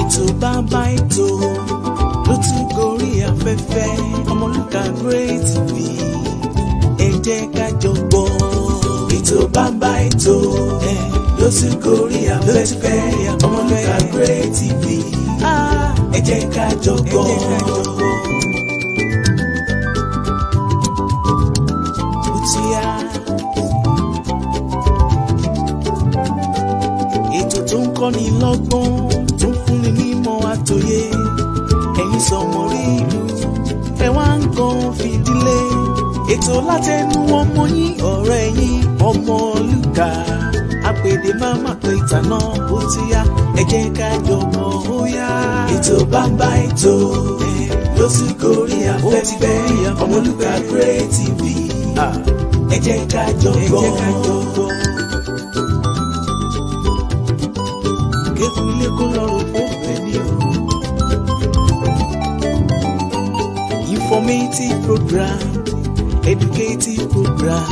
Ètò bàbá ètò ló tún gorí afẹ́fẹ́ Omoluka Great TV ẹ jẹ́ ká jọ gbọ́. Ètò bàbá ètò ló tún gorí afẹ́fẹ́ Omoluka Great TV ẹ jẹ́ ká jọ gbọ́. Ètò tó ń kọ́ni lọ́gbọ́n tó ń fúnni nímọ̀ àtòyé ẹ̀yin sọmọ rí ìlú ẹ wá ń gan fìdílé. Ètò látẹnu ọmọ yín ọ̀rẹ́ yín Omoluka àpèdè máa má pé ìtànà bó ti yá ẹ jẹ́ ká jọ mọ̀ ó yá. Ètò bàbá ètò ló sì gorí afẹ́fẹ́ Omoluka Great TV ẹ jẹ́ ká jọ gbọ́. Kékun ilé kó lọ́rùn fún ẹ̀mí o. Informative program, educative program.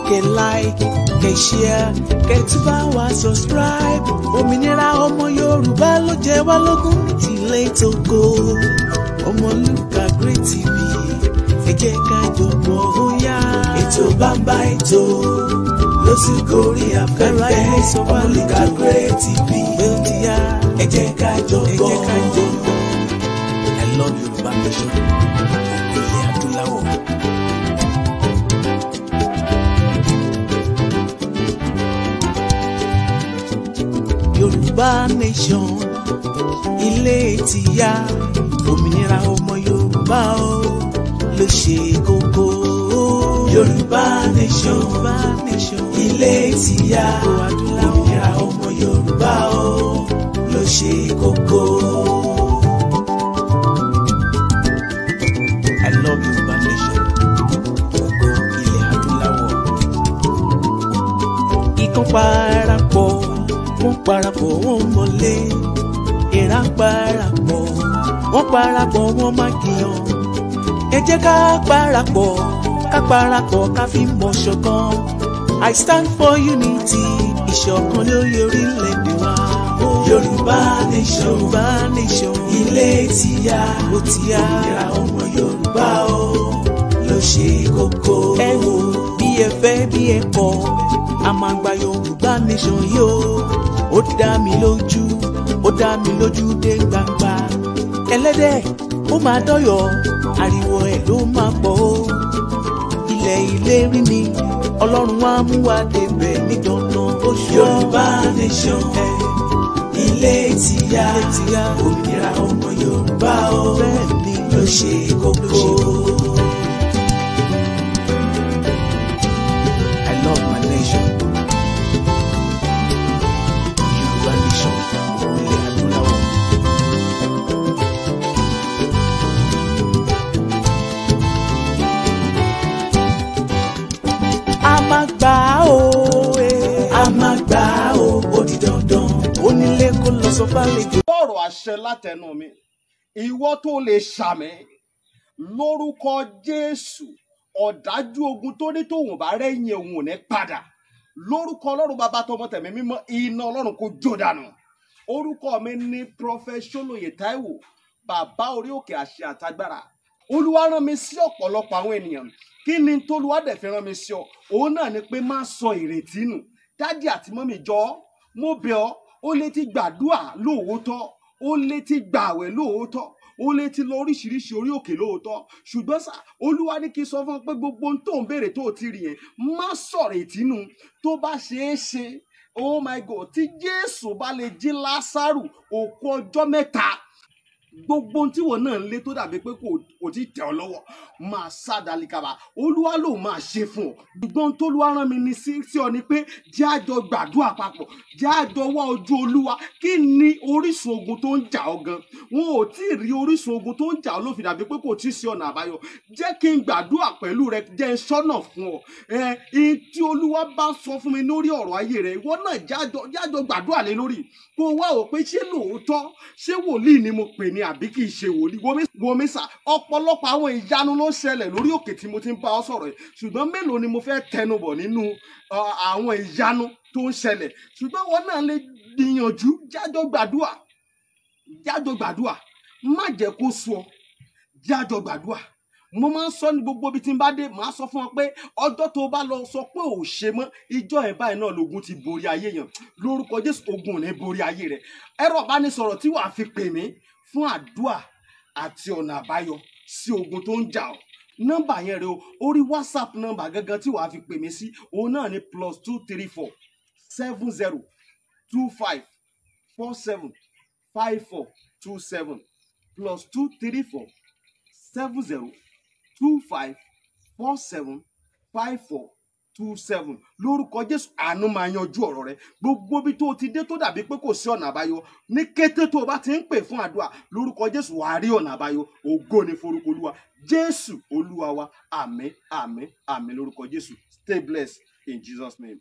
Kẹ́ like, kẹ́ share, kẹ́ tún bá wa subscribe. Òmìnira ọmọ Yorùbá ló jẹ wá lógún tilé tóko. Omoluka Great TV ẹ jẹ́ ká jọ gbọ́ ó yá. Ètò bàbá ètò ló sì gorí afẹ́fẹ́ Omoluka Great TV ẹ jẹ́ ká jọ gbọ́. I love Yoruba nation, ilẹ̀ adúláwọ̀. Yoruba nation, ilé tìyá, òmìnira ọmọ Yorùbá o ló ṣe kókó. Yoruba nation, ilé tìyá, òmìnira ọmọ Yorùbá o ló ṣe kókó. I love Yoruba nation, ògo ilẹ̀ adúláwọ̀. Ikán parapọ̀, wọ́n parapọ̀ wọ́n mọ̀lé. Ìran parapọ̀, wọ́n parapọ̀ wọ́n má kìyàn. Ẹ jẹ́ ká parapọ̀ ká fi mọ̀ ṣọ̀kan. I stand for unity, ìṣọ̀kan lórí orílẹ̀-èdè wa. Yoruba nation, ilé tìyá, òmìnira ọmọ Yorùbá o ló ṣe kókó. Ẹ wò bí ẹ fẹ́ bí ẹ kọ̀, a máa gba Yoruba nation yóò. Ó dá mi lójú dé gbangba. Ẹlẹ́dẹ̀ ó máa dọ́yọ̀, ariwo ẹ̀ ló máa pọ̀ o. Ilẹ̀ ìlérí ni Ọlọ́run á mú wa débẹ̀ ní dandan ó ṣọ́. Yoruba nation, ilé tìyá, òmìnira ọmọ Yorùbá o ló ṣe kókó. I love my nation. Yoruba nation, ilẹ̀ adúláwọ̀. A máa gbà ó ó di dandan. Onílé kó lọ sọ fálejò. Ọ̀rọ̀ àṣẹ látẹnu mi, ìwọ tó lè ṣàmì lórúkọ Jésù, ọ̀dájú ogun tó ní tòun bá rẹ́yìn òun ò ní padà. Lórúkọ Ọlọ́run bàbá tọmọ tẹ̀mí mímọ́, iná Ọlọ́run kó jó dànù. Orúkọ mi ní Prophet Ṣólóyè Táíwò, bàbá orí òkè àṣẹ àtagbára. Olúwa rán mi sí ọ̀pọ̀lọpọ̀ àwọn ènìyàn. Kí ni t'Olúwa dẹ̀ fi rán mi sí ọ? Òun náà ni pé má sọ ìrètí nù. Dádì àti mọ́mì jọ̀ọ́, mo bẹ̀ ọ́, ó lè ti gbàdúrà lóòótọ́, ó lè ti gbààwẹ̀ lóòótọ́, ó lè ti lọ oríṣiríṣi orí òkè lóòótọ́, ṣùgbọ́n sá Olúwa ní kí n sọ fún ọ pé gbogbo ohun tó ń béèrè tó ti rí yẹn má sọ̀rọ̀ ìtínú. Tó bá ṣeé ṣe, oh my God, tí Jésù bá lè jí Lásárù òkú ọjọ́ mẹ́ta, gbogbo tí wọn náà ń lé tó dàbí pé kò tí tẹ̀ ọ́ lọ́wọ́ máa sá dalikaba olúwa ló máa ṣe fún ọ ṣùgbọ́n tólúwa rán mi ní sí ọ ni pé jẹ́ àjọ gbàdúrà papọ̀ jẹ́ àjọ wá ojú olúwa kí ni orísun ogun tó ń jà ọ́ gan wọn ò tí ì rí orísun ogun tó ń jà ọ́ ló fi dàbí pé kò tí ì sí ọ̀nà àbáyọ jẹ́ kí n gbàdúrà pẹ̀lú rẹ jẹ́ n ṣọ́nà fún ọ tí olúwa bá sọ fún mi lórí ọ̀rọ̀ ayé rẹ ìwọ náà jẹ́ àjọ gbàdúrà lé lórí kó wá ò pé ṣé lóòótọ́ ṣé wòlíì ni mo pè ní àbí kì í ṣe wòlíì wòmísà ọ̀pọ̀lọpọ̀ àwọn ìyanu ló ń ṣẹlẹ̀ lórí òkè tí mo ti ń bá ọ sọ̀rọ̀ yìí ṣùgbọ́n mélòó ni mo fẹ́ tẹnubọ̀ nínú àwọn ìyanu tó ń ṣẹlẹ̀ ṣùgbọ́n wọn náà lè gbìyànjú jájọ gbàdúrà má jẹ́ kó sú ọ jájọ gbàdúrà mo máa ń sọ ní gbogbo ibi tí n bá dé màá sọ fún ọ pé ọjọ́ tó bá lọ sọ pé ò ṣe mọ́ ìjọ ẹ̀ báyìí náà lógun ti borí ayé yẹn lórúkọ Jésù ogun ò ní borí ayé rẹ ẹ̀rọ ìbánisọ̀rọ̀ tí wàá fi pè mí fún àdúà àti ọ̀nà àbáyọ sí ogun tó ń jà ọ́ nọ́mbà yẹn rẹ o orí WhatsApp nọ́mbà gangan tí wàá fi pè mí sí òun náà ní +234 70 25 47 5427 +234 70 25 47 5427 lórúkọ Jésù àánú máa yanjú ọ̀rọ̀ rẹ gbogbo bí tó ti dé tó dàbí pé kò sí ọ̀nà àbáyọ ní kété tó o bá ti ń pè fún àdúrà lórúkọ Jésù wàá rí ọ̀nà àbáyọ ògo ni forúkọ Olúwa Jésù Olúwa wa àmín àmín àmín lórúkọ Jésù stay blessed in Jesus name.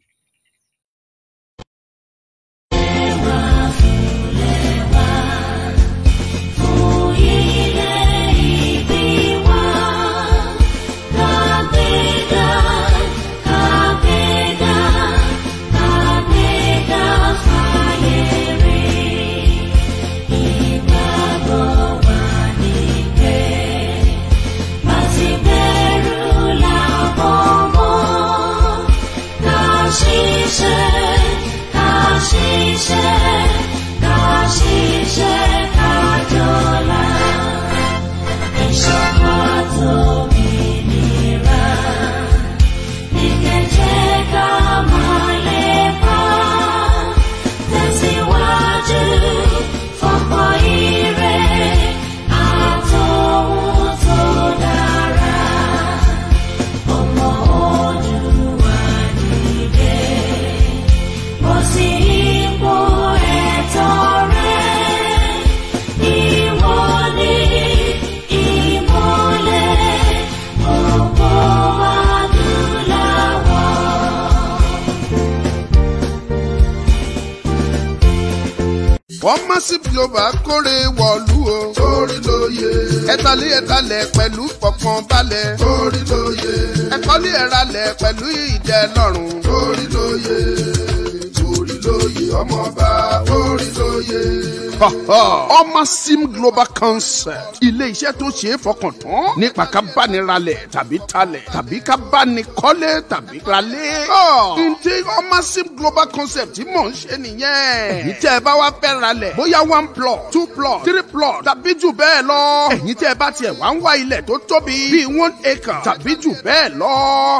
Massive Global kórè wọ̀lú o. Torí lóye. Ẹ̀talẹ̀ pẹ̀lú fọkànbalẹ̀. Torí lóye. Ẹ̀kọ́lé ẹ̀ralẹ̀ pẹ̀lú ìdẹ́lọ́rùn. Torí lóye. Torí lóye ọmọọba. Torí lóye. Massive Global Concept. Ilé iṣẹ́ tó ṣe é fọkàn tán nípa ká bá ní ralẹ̀ tàbí talẹ̀ tàbí ká bá ní kọ́lé tàbí ralé. Ǹjẹ́ Massive Global Concept tí mò ń ṣe nìyẹn. Èyí tẹ́ ẹ bá wá fẹ́ ralẹ̀ bóyá 1 plot 2 plot 3 plot tàbí jù bẹ́ẹ̀ lọ. Ẹ̀yin tẹ́ ẹ bá tiẹ̀ wá ń wá ilẹ̀ tó tóbi bíi 1 acre tàbí jù bẹ́ẹ̀ lọ.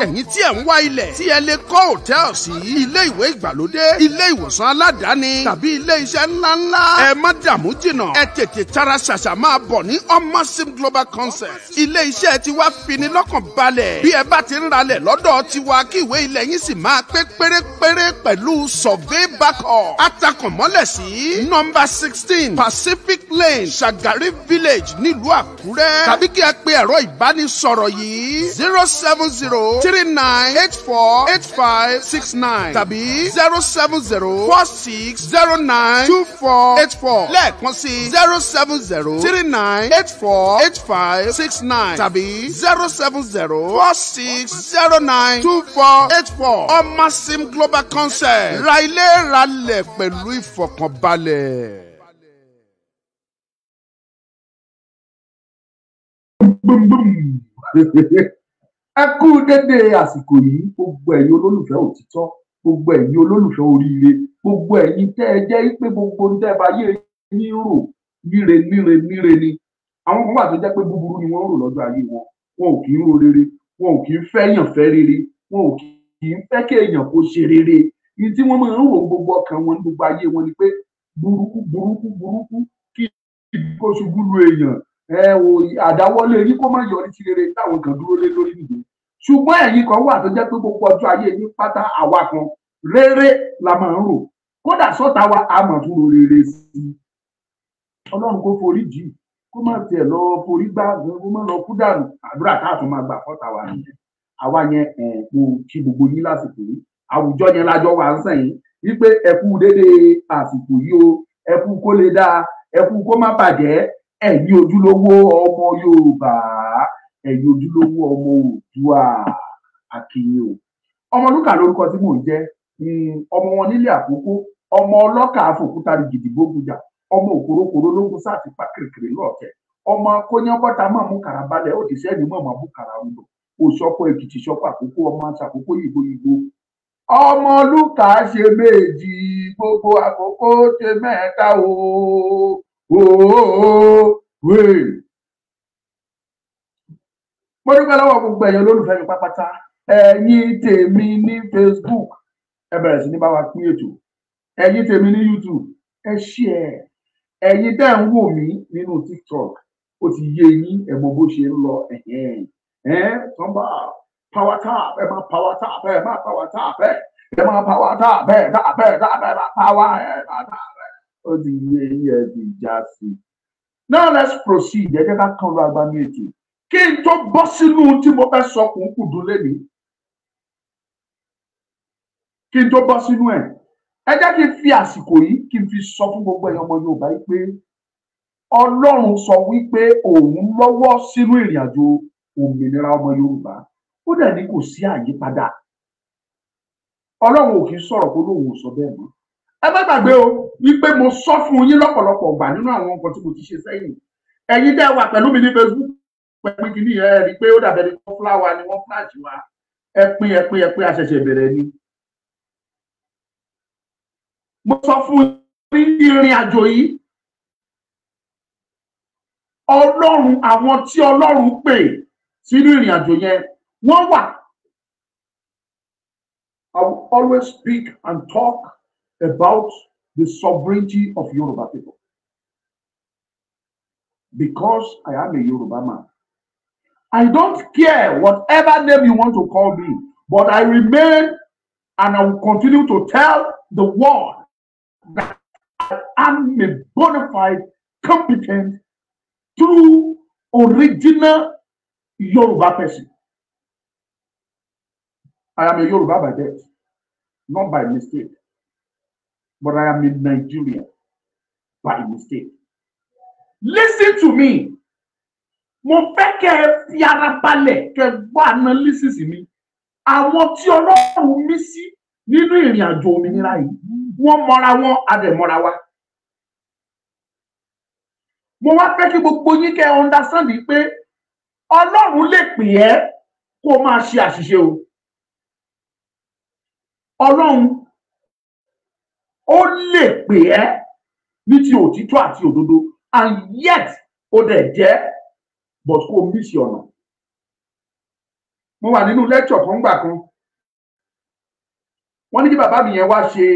Ẹ̀yin tí ẹ̀ ń wá ilẹ̀ tí ẹ lè kọ́ hòtẹ́ẹ̀lì sí ilé ìwé ìgbàlódé ilé ìwòsàn aládàáni tàbí ilé iṣẹ́ ńláńlá. Ẹ má dààmú jìnnà ẹ tètè tara ṣàṣà máa bọ̀ ní Massive Global Concept. Ilé iṣẹ́ tiwa fini lọ́kàn balẹ̀. Bí ẹ bá ti ń ralẹ̀ lọ́dọ̀ tiwa kí ìwé ilẹ̀ yín sì máa pé pérépéré pẹ̀lú survey backup. Atakànmọ́lẹ̀ sí nọ́mbà 16 Pacific Lane Shagari Village nílùú Àkúrẹ́. Tàbí kí ẹ pe ẹ̀rọ ìbánisọ̀rọ̀ yìí 07039848569 tàbí 07046092484. Lẹ́ẹ̀kan sí 07039848569 tàbí 07046092484. Massive Global Concept. Ra ilé ralẹ̀ pẹ̀lú ìfọ̀kànbalẹ̀. Ẹ kú dédé àsìkò yìí gbogbo ẹ̀yin olólùfẹ́ òtítọ́ gbogbo ẹ̀yin olólùfẹ́ oríire gbogbo ẹ̀yin tẹ́ ẹ jẹ́ pé gbogbo ń tẹ́ bá yé yín rò níre ni àwọn kan wà tó jẹ́ pé búburú ni wọ́n rò lọ́jọ́ ayé wọn ò kì í rò rere wọn ò kì í fẹ́yàn fẹ́ rere wọn ò kì í fẹ́ kéèyàn kó ṣe rere ní tí wọ́n máa ń rò gbogbo ọkàn wọn gbogbo ayé wọn ni pé burúkú kí kó ṣubú lu èèyàn àdáwọ́lé yín kó má yọrí sí rere táwọn kan dúró lé lórí nìyẹn ṣùgbọ́n ẹ̀yin kan wà tó jẹ́ pé gbogbo ọjọ́ ayé yín pátá àwa kan rere la máa ń rò kódà sọ́ta wa a máa tún ro rere sí i ọlọ́run kó forí jì kó má tiẹ̀ lọ forí gbá kó má lọ kú dànù àdúrà káàtún máa gbà fọ́ta wa nìyẹn àwa yẹn mo kí gbogbo yín lásìkò yìí àwùjọ yẹn lájọ wà ń sẹ́yìn wípé ẹ kú déédéé àsìkò yìí o ẹ kú kó lè dáa ẹ kú kó má bàjẹ́ ẹ̀yin ojúlówó ọmọ Yorùbá ẹ̀yin ojúlówó ọmọ Oòduà akínyìn o Ọmọlúkà lórúkọ tí mò ń jẹ́ ọmọ wọn nílé àkókò ọmọ ọlọ́kà àfòkúta gidigbo gbùjà ọmọ òkòrókòró lógún sáàtì pa kìrìkìrì lọ́ọ̀tẹ̀ ọmọ kóyánbọ́ta máa mú kàrà balẹ̀ ó ti sẹ́ni mọ̀ máa mú kàrà rúdò òṣọ́pọ̀ Èkìtì ṣọ́pọ̀ àkókò ọmọ àṣàkókò yìgbó Ọmọlúkà ṣe méjì gbogbo àkókò ṣe mẹ́ta o. Mo dúpẹ́ lọ́wọ́ gbogbo ẹ̀yin olólùfẹ́ mi pápátá ẹ̀yin tèmi ní Facebook ẹ bẹ̀rẹ̀ sí ní bá wa pín ètò ẹ̀yin tèmi ní YouTube ẹ share ẹ̀yin tẹ́ ń wò mí nínú TikTok ó ti yé yín ẹ mọ bó ṣe ń lọ tọ́mbà power tap ẹ máa power tap ẹ máa power tap ẹ máa power tap ẹ máa power ó ti yé yín ẹ ti já sí. Now let's proceed ẹ jẹ́ ká kàn lọ agbami ètò kí n tó bọ́ sínú tí mo fẹ́ sọ kùnkùndùn lẹ́nu kí n tó bọ́ sínú ẹ̀ ẹ jẹ́ kí n fi àsìkò yìí kí n fi sọ fún gbogbo ẹ̀yin ọmọ Yorùbá yìí pé Ọlọ́run sọ wípé òun lọ́wọ́ sínú ìrìn àjò òmìnira ọmọ Yorùbá ó dẹ̀ ní kò sí àyípadà Ọlọ́run ò kì í sọ̀rọ̀ kó lóun ò sọ bẹ́ẹ̀ mọ́ ẹ má gbàgbé o wípé mo sọ fún yín lọ́pọ̀lọpọ̀ gbà nínú àwọn nǹkan tí mo ti ṣe sẹ́yìn ẹ̀yin tẹ́ wà pẹ̀lú mi ní Facebook pẹ̀lú kìíní ẹ rí i pé ó dàbẹ̀ ní kó fúláwà ni wọ́n fúláṣì wa ẹ pín àṣẹ̀ṣẹ̀ bẹ̀rẹ̀ ni. mo sọ fún yín ìrìn àjò yìí Ọlọ́run àwọn tí Ọlọ́run pè sínú ìrìn àjò yẹn wọ́n wà. I will always speak and talk about the sovereignty of Yoruba people because I am a Yoruba man. I don't care whatever name you want to call me, but I remain and I will continue to tell the world that I am a bona fide, competent, true, original Yoruba person. I am a Yoruba by birth, not by mistake. But I am in Nigeria by mistake. Listen to me. Mo fẹ́ kẹ́ ẹ fi ara balẹ̀ kẹ́ gbọ́ analysis mi. Àwọn tí Ọlọ́run mí sí nínú ìrìn àjò òmìnira yìí, wọ́n mọra wọn, a dẹ̀ mọra wa. Mo wá fẹ́ kí gbogbo yín kẹ́ understand pé Ọlọ́run lè pè ẹ́ kó máa ṣe àṣìṣe o. Ọlọ́run ó lè pè ẹ́ ní ti òtítọ́ àti òdodo and yet ó dẹ̀ jẹ́ but kò miss ọ̀nà. Mo wà nínú lecture kan gbà kan wọ́n ní kí bàbá mi yẹn wá ṣe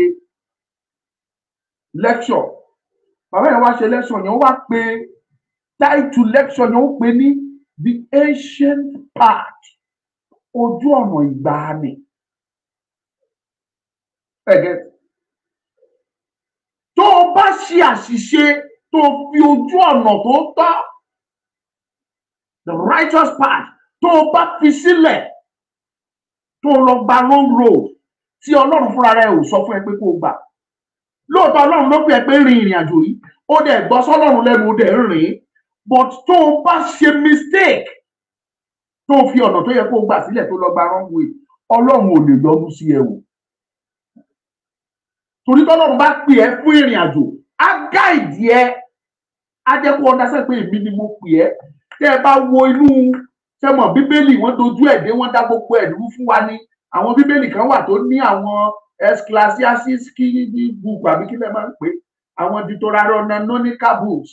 lecture bàbá yẹn wá ṣe lecture yẹn ó wá pé title lecture yẹn ó pè ní the ancient path ojú ọ̀nà ìgbàanì. Tó o bá ṣe àṣìṣe tó fi ojú ọ̀nà tó tọ́ the righteous path tó o bá fi sílẹ̀ tó o lọ gba wrong road tí Ọlọ́run fúnra rẹ̀ ò sọ fún ẹ pé kó o gbà lóòótọ́ Ọlọ́run ló pè é pé rin ìrìn àjò yìí ó dẹ̀ gbọ́ sọ́lọ́run lẹ́nu ó dẹ̀ rìn but tó o bá ṣe mistake tó o fi ọ̀nà tó yẹ kó o gbà sílẹ̀ tó lọ gba wrong way Ọlọ́run ò lè yọ́nú sí ẹ wò. Torí tọ́lọ́run bá pè ẹ́ fún ìrìn àjò á gáìdì ẹ á jẹ́ kó understand pé èmi ni mo pè ẹ́. Tẹ́ ẹ bá wo inú sẹ́mọ̀ bíbélì wọ́n dojú ẹ̀ dé wọ́n dá gbogbo ẹ̀ dúró fún wa ní àwọn bíbélì kan wà tó ní àwọn ecclesiastes kí book àbí kí lẹ máa ń pè àwọn deuterocanonical books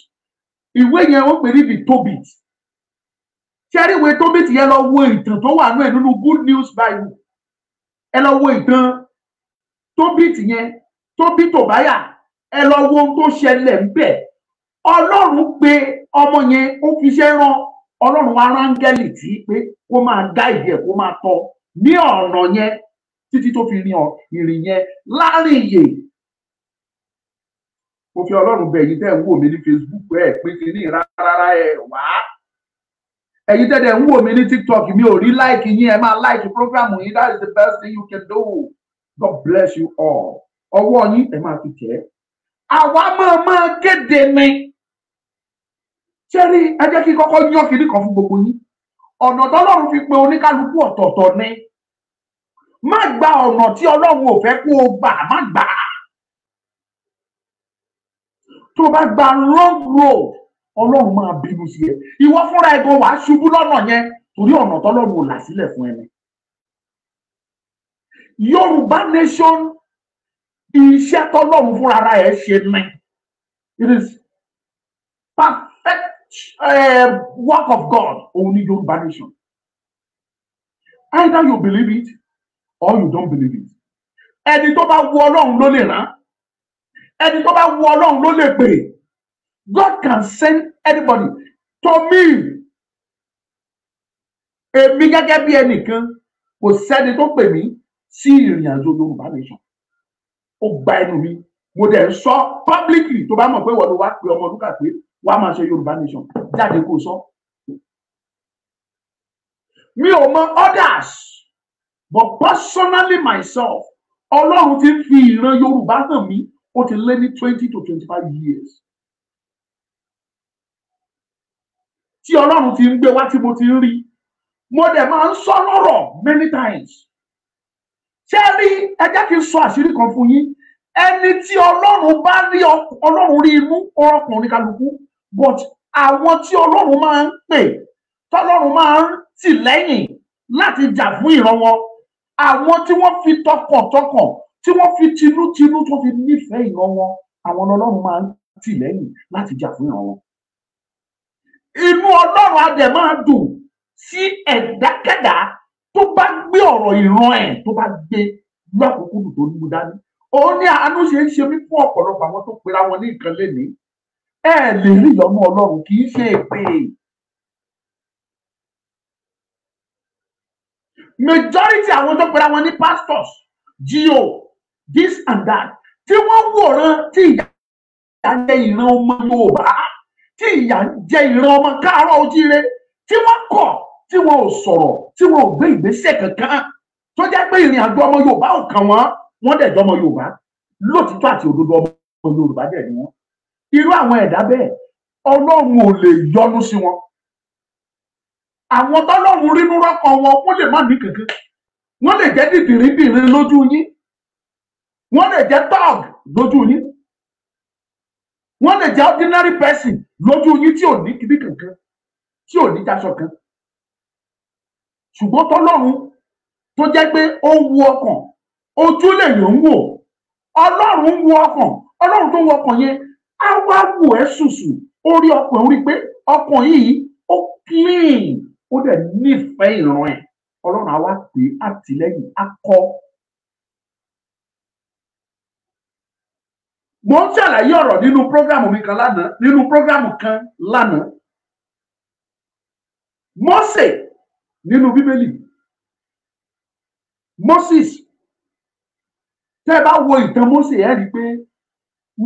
ìwé yẹn wọ́n pè ní the Tobit ṣẹ́rí ìwé Tobit yẹn lọ wo ìtàn tó wà nínú Good News Bible ẹ lọ wo ìtàn Tobit yẹn Tóbi Tòbáyà ẹ lọ wo ohun tó ṣẹlẹ̀ ńbẹ̀ Ọlọ́run pé ọmọ yẹn ó fi iṣẹ́ rán Ọlọ́run wá rán áńgẹ́lì tí pé kó máa gáìdì ẹ̀ kó máa tọ́ ní ọ̀nà yẹn títí tó fi rin ìrìn yẹn láàrin ìyè. Mo fi Ọlọ́run bẹ̀ yín tẹ́ ń wò mí ní Facebook ẹ̀ pé kìíní rárá ẹ̀ wá. Ẹ̀yin tẹ́ dẹ̀ ń wò mí ní TikTok mi ò rí láìkì yín, ẹ máa láìkì program yín. That is the best thing you can do. God bless you all. Ọwọ́ yín ẹ máa fi tẹ̀. Àwa máa kéde mi. Ṣẹ́rí ẹ jẹ́ kí kọ́kọ́ yán kiri kan fún gbogbo yín. Ọ̀nà tọ́lọ́run fi pe oníkálukú ọ̀tọ̀ọ̀tọ̀ ni. Má gba ọ̀nà tí Ọlọ́run ò fẹ́ kó o gbà, má gbà á. Tó bá gba long road, Ọlọ́run máa bínú sí ẹ. Ìwọ fúnra ẹ gan wàá ṣubú lọ́nà yẹn torí ọ̀nà tọ́lọ́run ò là sílẹ̀ fún ẹni. Yorùbá nation, iṣẹ́ tọ́lọ́run fúnra ẹ ṣe ní. It is perfect work of God. Òun ni Yorùbá nation. Either you believe it or you don't believe it. Ẹni tó bá wu Ọlọ́run ló lè rán. Ẹni tó bá wu Ọlọ́run ló lè pè. God can send anybody to me. Èmi gẹ́gẹ́ bí ẹnìkan kò sẹ́ni tó pè mí sí ìrìn àjò Yorùbá nation. Ó gba ẹnu mi. Mo dẹ̀ sọ publicly tó bá mọ̀ pé wọ́n ló wá pé Omoluka pé wá máa ṣe Yorùbá nation. Jáde kó sọ. Mi ò mọ others, but personally myself, Ọlọ́run ti fi ìran Yorùbá hàn mí ó ti lé ní 20 to 25 years. Tí Ọlọ́run ti ń gbé wá tí mo ti ń rí, mo dẹ̀ máa ń sọ lọ́rọ̀ many times. Ṣé rí ẹ jẹ́ kí n sọ àṣírí kan fún yín. Ẹni tí Ọlọ́run bá rí Ọlọ́run rí inú ọkùnrin kálukú, but àwọn tí Ọlọ́run máa ń pè, tọ́lọ́run máa ń tì lẹ́yìn láti jà fún ìran wọn, àwọn tí wọ́n fi tọkàntọkàn, tí wọ́n fi tinútinú tó fi nífẹ̀ẹ́ ìran wọn, àwọn Ọlọ́run máa ń tì lẹ́yìn láti jà fún ìran wọn. Inú Ọlọ́run á dẹ̀ máa dùn sí ẹ̀dákẹ́dá tó bá gbé ọ̀rọ̀ ìran ẹ̀ tó bá gbé lọ́kùnkúndùn tó ní dání. Òun ní àánú ṣe ń ṣe mí fún ọ̀pọ̀lọpọ̀ àwọn tó pera wọn ní nǹkan lénìí. Ẹ lè rí ìyọ́nú Ọlọ́run, kì í ṣe èpè. Majority àwọn tó pera wọn ní pastors, GO, this and that, tí wọ́n wòran tí ìyà jẹ ìran ọmọ Yorùbá, tí ìyà jẹ ìran ọmọ káàárọ̀ ojíire, tí wọ́n kọ̀, tí wọ́n ò sọ̀rọ̀, tí wọ́n ò gbé ìgbésẹ̀ kankan, tó jẹ́ pé ìrìn àjò ọmọ Yorùbá ò kàn wọ́n dẹ̀ jọ ọmọ Yorùbá, lótìtọ́ àti òdodo ọmọ Yorùbá dẹ̀ ni wọ́n. Irú àwọn ẹ̀dá bẹ́ẹ̀ Ọlọ́run ò lè yọ́nú sí wọn. Àwọn tọ́lọ́run rínú rọ́kàn wọn wọ́n lè má ní kankan. Wọ́n lè jẹ́ dìdìrídìrín lójú yín. Wọ́n lè jẹ́ tọ́ọ̀g lójú yín. Wọ́n lè jẹ́ ordinary person lójú yín tí ò ní kíní kankan, tí ò ní jáṣọ kan. Ṣùgbọ́n tọ́lọ́run tó jẹ́ pé ó ń wo ọkàn, ojú lèèyàn ń wò. Ọlọ́run ń wo ọkàn, Ọlọ́run tó ń wo ọkàn yẹn á wá wò ẹ́ ṣùṣù. Ó rí ọkàn, ó rí pé ọkàn yìí ó clean, ó dẹ̀ nífẹ̀ẹ́ ìran ẹ̀. Ọlọ́run á wá pè é àtìlẹ́yìn, á kọ́. Mo ń ṣàlàyé ọ̀rọ̀ nínú prógrámù mi kan lánàá, Mósè nínú Bíbélì. Moses, tẹ́ bá wo ìtàn Mósè ẹ rí pé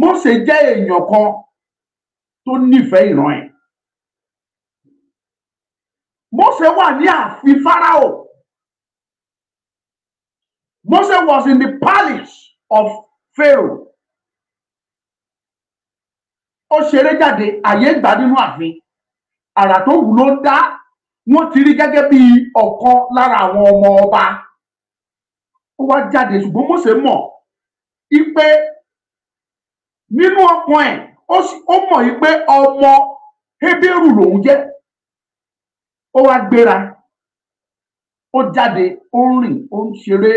Mósè jẹ́ èèyàn kan tó nífẹ̀ẹ́ ìran ẹ̀. Mósè wà ní ààfin Fáráò. Mósè was in the palace of Pharaoh. Ó ṣeré jáde, àyè gbà nínú ààfin. Àrà tó wù ló dá. Wọ́n ti rí gẹ́gẹ́ bí ọ̀kan lára àwọn ọmọ ọba. Ó wá jáde, ṣùgbọ́n Mósè mọ̀ ipe nínú ọkàn ẹ̀, ó mọ̀ ipe ọmọ Hébérù lòun jẹ́. Ó wá gbéra, ó jáde, ó ń rìn, ó ń ṣeré.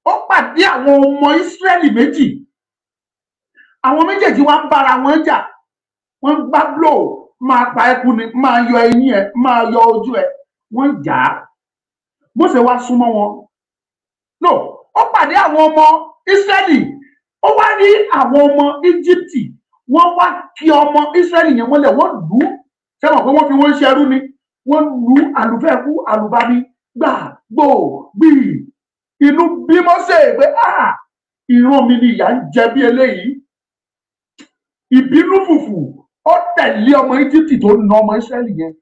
Ó pàdé àwọn ọmọ Ísírẹ́lì méjì. Àwọn méjèèjì wá ń bára wọn jà. Wọ́n gbá blow, máa pa ẹkún ni, máa yọ eyín ẹ, máa yọ ojú ẹ. Wọ́n jà á. Mósè wá súnmọ́ wọn. No, ó pàdé àwọn ọmọ Ísírẹ́lì. Ó wá rí àwọn ọmọ Íjíbítì. wọ́n wá kí ọmọ Ísírẹ́lì yẹn mọ́lẹ̀, wọ́n lù ú, sẹ́wọ̀n pé wọ́n fi wọ́n ṣẹrú ni, wọ́n lù ú àlùfẹ́ẹ̀kú àlùbami gbà gbò gbì. Inú bí Mósè pé ìran mi ni ìyà ń jẹ bí eléyìí. Ìbínú fùfù ó tẹ̀lé ọmọ Íjíbítì tó na ọmọ Ísírẹ́lì yẹn.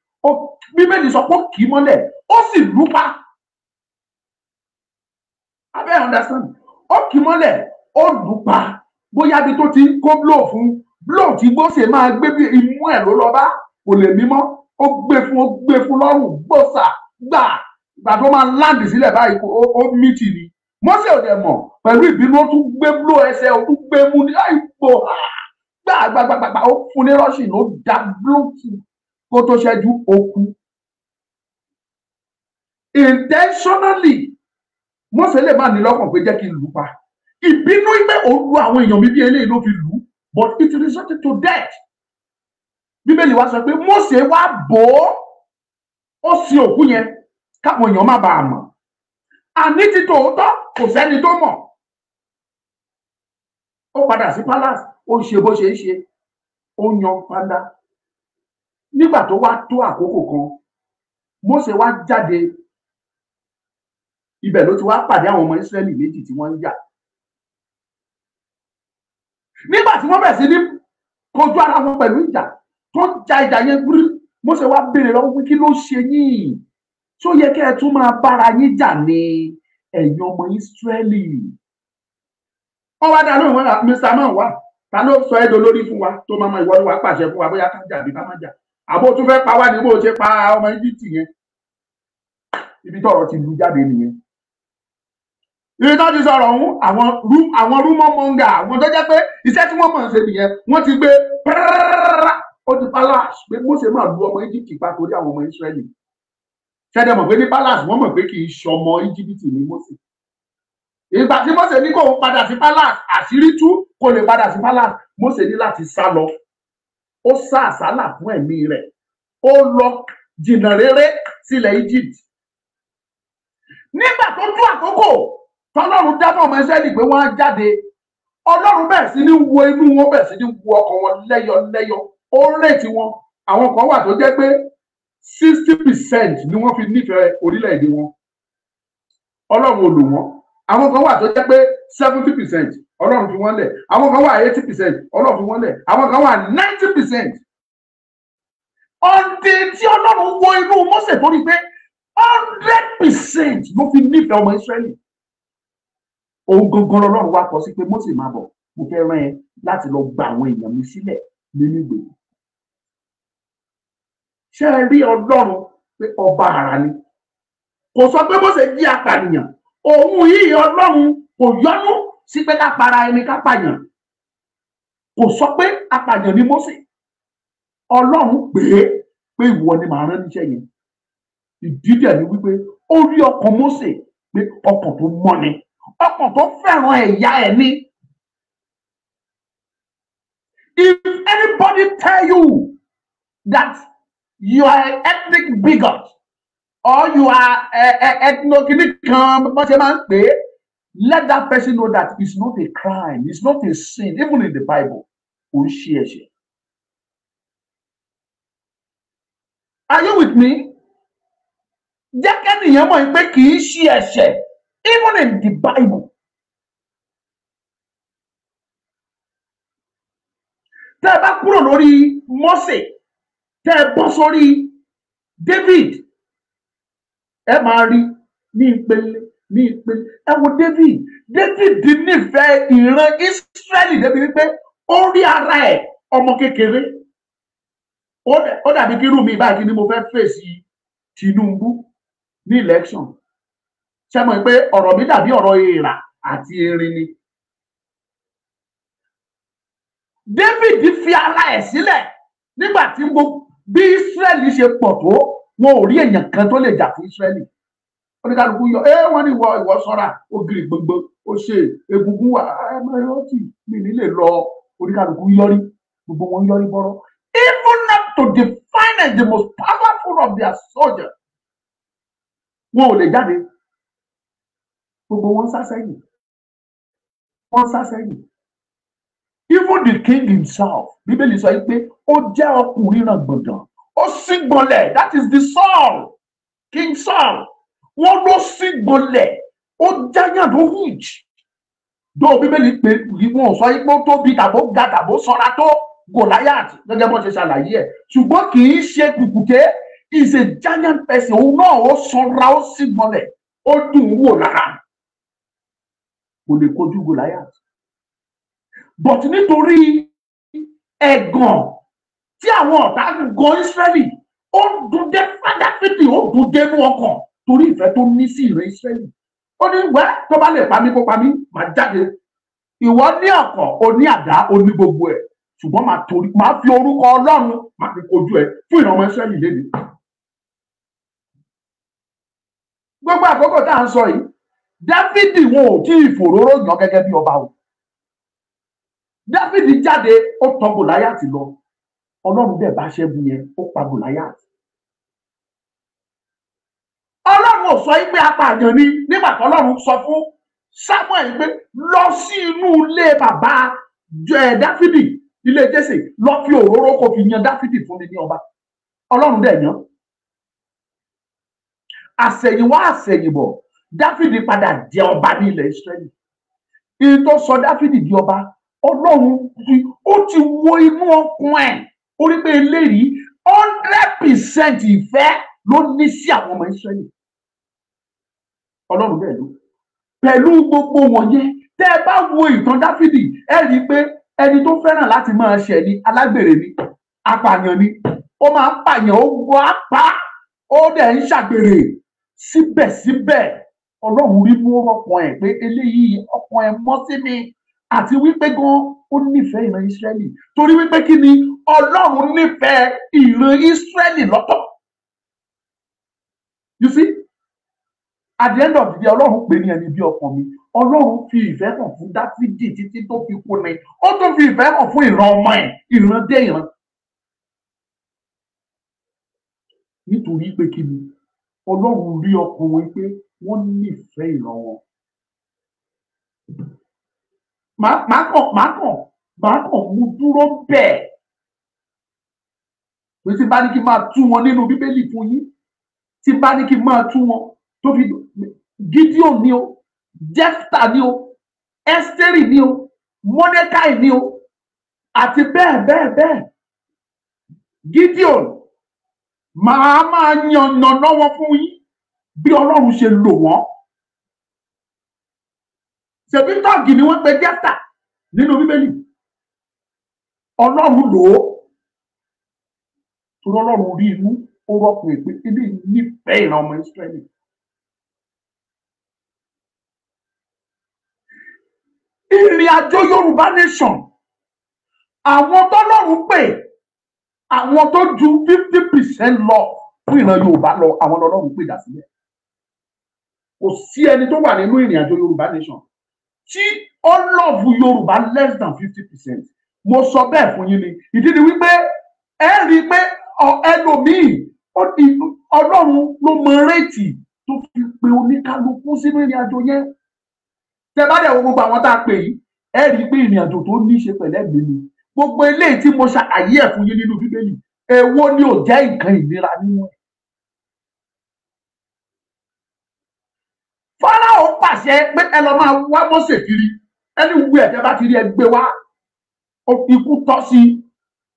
Bíbélì sọ pé ó kì í mọ́lẹ̀, ó sì lù ú pa. Abẹ́ understand? Ó kì í mọ́lẹ̀, ó lù ú pa. Bóyá bí tó ti ń kó blow fún, blow tí Mósè máa gbé bí imú ẹ̀ ló lọ bá, kò lè mímọ́, ó gbé fún lọ́rùn gbòòsà gbà. Ìgbà tó máa láǹdì sílẹ̀ báyìí ó mìtì ni. Mósè ò dẹ̀ mọ̀, pẹ̀lú ìbínú ó tún gbé blow ẹsẹ̀, ó tún gbé mú ní àìpò gbàgbàgbàgbà, ó fún ní rọ́ṣìn, ó dá blow kó tó ṣẹ́jú ó kú. Intentionally Mósè lè má ní lọ́kàn pé jẹ́ kí n lù ú pa. Ìbínú pé ó lu àwọn èèyàn mi bí eléyìí ló fi lù ú, but it resulted to death. Bíbélì wa sọ pé Mósè wá bò ó sin òkú yẹn káwọn èèyàn má bàa mọ̀. Àní ti tòótọ́ kò sẹ́ni tó mọ̀. Ó padà sí palace, ó ṣe bó ṣe ń ṣe, ó yan padà. Nígbà tó wá tó àkókò kan, Mósè wá jáde, ibẹ̀ ló ti wá pàdé àwọn ọmọ Ísírẹ́lì méjì tí wọ́n ń jà. Nígbà tí wọ́n bẹ̀rẹ̀ sí ní kojú ara wọn pẹ̀lú ìjà tó ja ìjà yẹn gbúrí, Mósè wá béèrè lọ́wọ́ pé kí ló ṣe yín? Ṣó yẹ kẹ́ ẹ tún máa bára yín jà ní ẹ̀yin ọmọ Ísírẹ́lì? Wọ́n wá dá lóhùn wọn, Mr. Man wá, ta ló sọ ẹ́ dolórí fún wa tó máa ìwọ ni wàá pàṣẹ fún wa bóyá ká jà bí ká má jà? Àbó tún fẹ́ pa wá ní bó ṣe pa ọmọ Íjíbítì yẹn. Ibi tọ́rọ̀ ti lu jáde nìyẹn. Ibi tó ti sọ̀rọ̀ ọ̀hún, àwọn rúmọ́ mọ́ngà, àwọn tó jẹ́ pé iṣẹ́ tí wọ́n mọ̀ ṣe nìyẹn, wọ́n ti gbé ó ti palace pé Mósè máa lu ọmọ Íjíbítì pa torí àwọn ọmọ Ísírẹ́lì. Ṣẹ́dẹ̀ mọ̀ pé ní palace wọ́n mọ̀ pé kì í ṣọmọ Íjíbítì ní Mósè. Ìgbà tí Mósè ní kó padà sí palace, àṣírí tú kó lè padà sí palace, Mósè ní láti sá lọ. Ó sá àsálà fún ẹ̀mí rẹ̀, ó lọ jìnnà réré sílẹ̀ Egypt. Nígbà tó tó àkókò tọ́lọ́run dábọ̀ ọmọ Ísírẹ́lì pé wọ́n á jáde, Ọlọ́run bẹ̀rẹ̀ sí ní wo inú wọn, bẹ̀rẹ̀ sí ní wo ọkàn wọn lẹ́yọ, ó rètí wọn. Àwọn kan wà tó jẹ́ pé 60% ni wọ́n fi nífẹ̀ẹ́ orílẹ̀-èdè wọn, Ọlọ́run ò lò wọ́n. Àwọn kan wà tó jẹ́ pé 70% Ọlọ́run fi wọ́n lẹ̀, àwọn kan wà 80% Ọlọ́run fi wọ́n lẹ̀, àwọn kan wà 90%. Ọ̀dẹ tí Ọlọ́run wo inú Mósè tó rí pé 100% ló fi nífẹ̀ẹ́ ọmọ Ísírẹ́lì. Òun gangan Ọlọ́run wá kọ sí pé Mósè máa bọ̀, mo fẹ́ rán ẹ láti lọ gba àwọn èèyàn mi sílẹ̀ nínú ìgbèkùn. Ṣé ẹ rí Ọlọ́run pé ọba àrà ni? Kò sọ pé Mósè jí apànìyàn. Òun yìí Ọlọ́run kò yọ́nú sí pé ká para ẹni ká pààyàn. Kò sọ pé apààyàn ni Mósè. Ọlọ́run pé ìwọ ni màá rán níṣẹ́ yẹn. Ìdí dẹ̀ ni wípé ó rí ọkàn Mósè pé ọkàn tó mọ́ ni, ọkàn tó fẹ́ràn ẹ̀yà ẹ̀ ni. If anybody tell you that you are an ethnic bigot or you are ethnic let that person know that it's not a crime, it's not a sin, even in the Bible. Are you with me? Even in the Bible. Tẹ́ bá kúrò lórí Mósè, tẹ́ bọ́ sórí David, ẹ máa rí ní ìpele. Ẹ wo David nífẹ̀ẹ́ ìran Ísírẹ́lì débi wípé ó rí ara ẹ̀ ọmọ kékeré. Ó dàbí kí irú mi báyìí kí ni mo fẹ́ fèsì Tinubu ní election. Ṣé mọ̀ pé ọ̀rọ̀ mi dàbí ọ̀rọ̀ èèrà àti erin ni. David fi ara ẹ̀ sílẹ̀ nígbà tí bí Ísírẹ́lì ṣe pọ̀ tó, wọn ò rí èèyàn kan tó lè jà fún Ísírẹ́lì. Oníkálukú yọ wọ́n ní ìwọ ṣọ́ra, ògiri gbogbo ó ṣe egungun wà ẹmọ́rọ́tì mi nílé lọ. Oníkálukú yọrí, gbogbo wọn yọrí bọ́rọ́. Even not to define as the most powerful of their soldiers, wọn ò lè jáde. Gbogbo wọn sá sẹ́yìn. even the king himself, Bíbélì sọ pé ó jẹ́ ọkùnrin náà gbọ̀ngàn, ó sì gbọ̀nlẹ̀, that is the Saul, King Saul. Wọ́n ló sì gbọ̀nlẹ̀, ó giant, ó huge. Dó Bíbélì pé wọn sọ pé ó tóbi tàbó ga tàbó sanra tó Goliath gẹ́gẹ́ bó ṣe ṣàlàyé ẹ̀, ṣùgbọ́n kì í ṣe kùkùté, is a giant person. Òun náà ó sanra, ó sì gbọ̀nlẹ̀, ó dùn wò lára, kò lè kojú Goliath. But nítorí ẹ̀gàn tí àwọn ọ̀tá gan Ísírẹ́lì, ó dùn dé Dáfídì, ó dùn dénú ọkàn torí ìfẹ́ tó ní sí ìran Ísírẹ́lì. Ó ní wẹ́ tó bá lè pa mí kó pa mí, màá jáde. Ìwọ ní ọ̀kọ̀, o ní àdá, o ní gbogbo ẹ̀, ṣùgbọ́n màá fi orúkọ Ọlọ́run màá fi kojú ẹ fún ìran ọmọ Ísírẹ́lì lédè. Gbogbo àkókò tá à ń sọ yìí, Dáfídì wọn ò tí ì fòróró yàn gẹ́gẹ́ bí ọba o. Dáfídì jáde, ó tọ̀ Gòláyàtì lọ. Ọlọ́run dẹ̀ bá ṣẹ́gun yẹn, ó pa Gòláyàtì. Ọlọ́run ò sọ pé apààyàn ni nígbà tí Ọlọ́run sọ fún Sámúẹ́lì pé lọ sí inú ilé bàbá Dáfídì, ilé Jésè, lọ fi òróró kó fi yan Dáfídì fún mi ní ọba. Ọlọ́run dẹ̀ yan. Àṣẹ̀yìnwá àṣẹ̀yìnbọ̀, Dáfídì padà jẹ ọba ní ilẹ̀ Ísírẹ́lì. Ìyí tó sọ Dáfídì di ọba, Ọlọ́run ó ti wo inú ọkàn ẹ̀, ó rí pé eléyìí 100% ìfẹ́ ló ní sí àwọn ọmọ Ísírẹ́lì. Ọlọ́run bẹ́ẹ̀ ló. Pẹ̀lú gbogbo wọ̀nyẹn, tẹ́ ẹ bá wo ìtàn Dáfídì, ẹ rí i pé ẹni tó fẹ́ràn láti máa ṣẹ̀ ni, alágbèrè ni, apààyàn ni, ó máa ń pààyàn, ó wọ apá, ó dẹ̀ ń ṣàgbèrè. Síbẹ̀síbẹ̀, Ọlọ́run rí mú ọkàn ẹ̀ pé eléyìí ọkàn ẹ̀ mọ́ sí mi, àti wípé gan ó nífẹ̀ẹ́ ìran Ísírẹ́lì, torí wípé kí ni Ọlọ́run nífẹ̀ẹ́ ìran Ísírẹ́lì lọ́tọ̀. You see, at the end of the day, Ọlọ́run pè ní ẹni bí ọkàn mi. Ọlọ́run fi ìfẹ́ hàn fún Dáfídì títí tó fi kú ni. Ó tún fi ìfẹ́ hàn fún ìran ọmọ ẹ̀, ìran dé ìran. Nítorí pé kí ni Ọlọ́run rí ọkàn wọn pé wọ́n nífẹ̀ẹ́ ìran wọn. Màá kàn mú dúró bẹ́ẹ̀. Pé tí bá ní kí n máa tú wọn nínú Bíbélì fún yín, tí bá ní kí n máa tú wọn tó fi Gideon ni o, Jẹ́fítà ni o, Ẹ́sítérì ni o, Mọ́dékáì ni o, àti bẹ́ẹ̀ bẹ́ẹ̀ bẹ́ẹ̀. Gideon, màá máa yànnàná wọn fún yín bí Ọlọ́run ṣe lò wọ́n. Ṣèbí tọ́ọ̀gì ni wọ́n pe Jẹ́fítà nínú Bíbélì. Ọlọ́run lò ó. Torí Ọlọ́run rí inú, ó rọ́pò pé ilé nífẹ̀ẹ́ ìran ọmọ Ísírẹ́lì. Ìrìn àjò Yorùbá nation, àwọn tọ́lọ́run pè, àwọn tó ju 50% lọ fún ìran Yorùbá lọ, àwọn tọ́lọ́run pè dà sílẹ̀. Kò sí ẹni tó wà nínú ìrìn àjò Yorùbá nation tí ó lọ́ọ̀bù Yorùbá less than 50%. Mo sọ bẹ́ẹ̀ fún yín ni. Ìdí ni wípé ẹ rí i pé ẹlòmíì Ọlọ́run ló mọ réètì tó fi pe oníkálukú sínú ìrìn àjò yẹn. Tẹ́ bá dẹ̀ wo gbogbo àwọn tá a pè yìí, ẹ rí i pé ìrìn àjò tó ní í ṣe pẹ̀lẹ́ mi ni. Gbogbo eléyìí tí mo ṣàlàyé ẹ̀ fún yín nínú Bíbélì, èwo ni ò jẹ́ nǹkan ìnira nínú ẹ̀. Fáráò pàṣẹ pé ẹ lọ máa wá Mósè kiri, ẹni wú ẹ̀ tẹ́ bá ti rí ẹ gbé wá, ikú tọ́ sí i,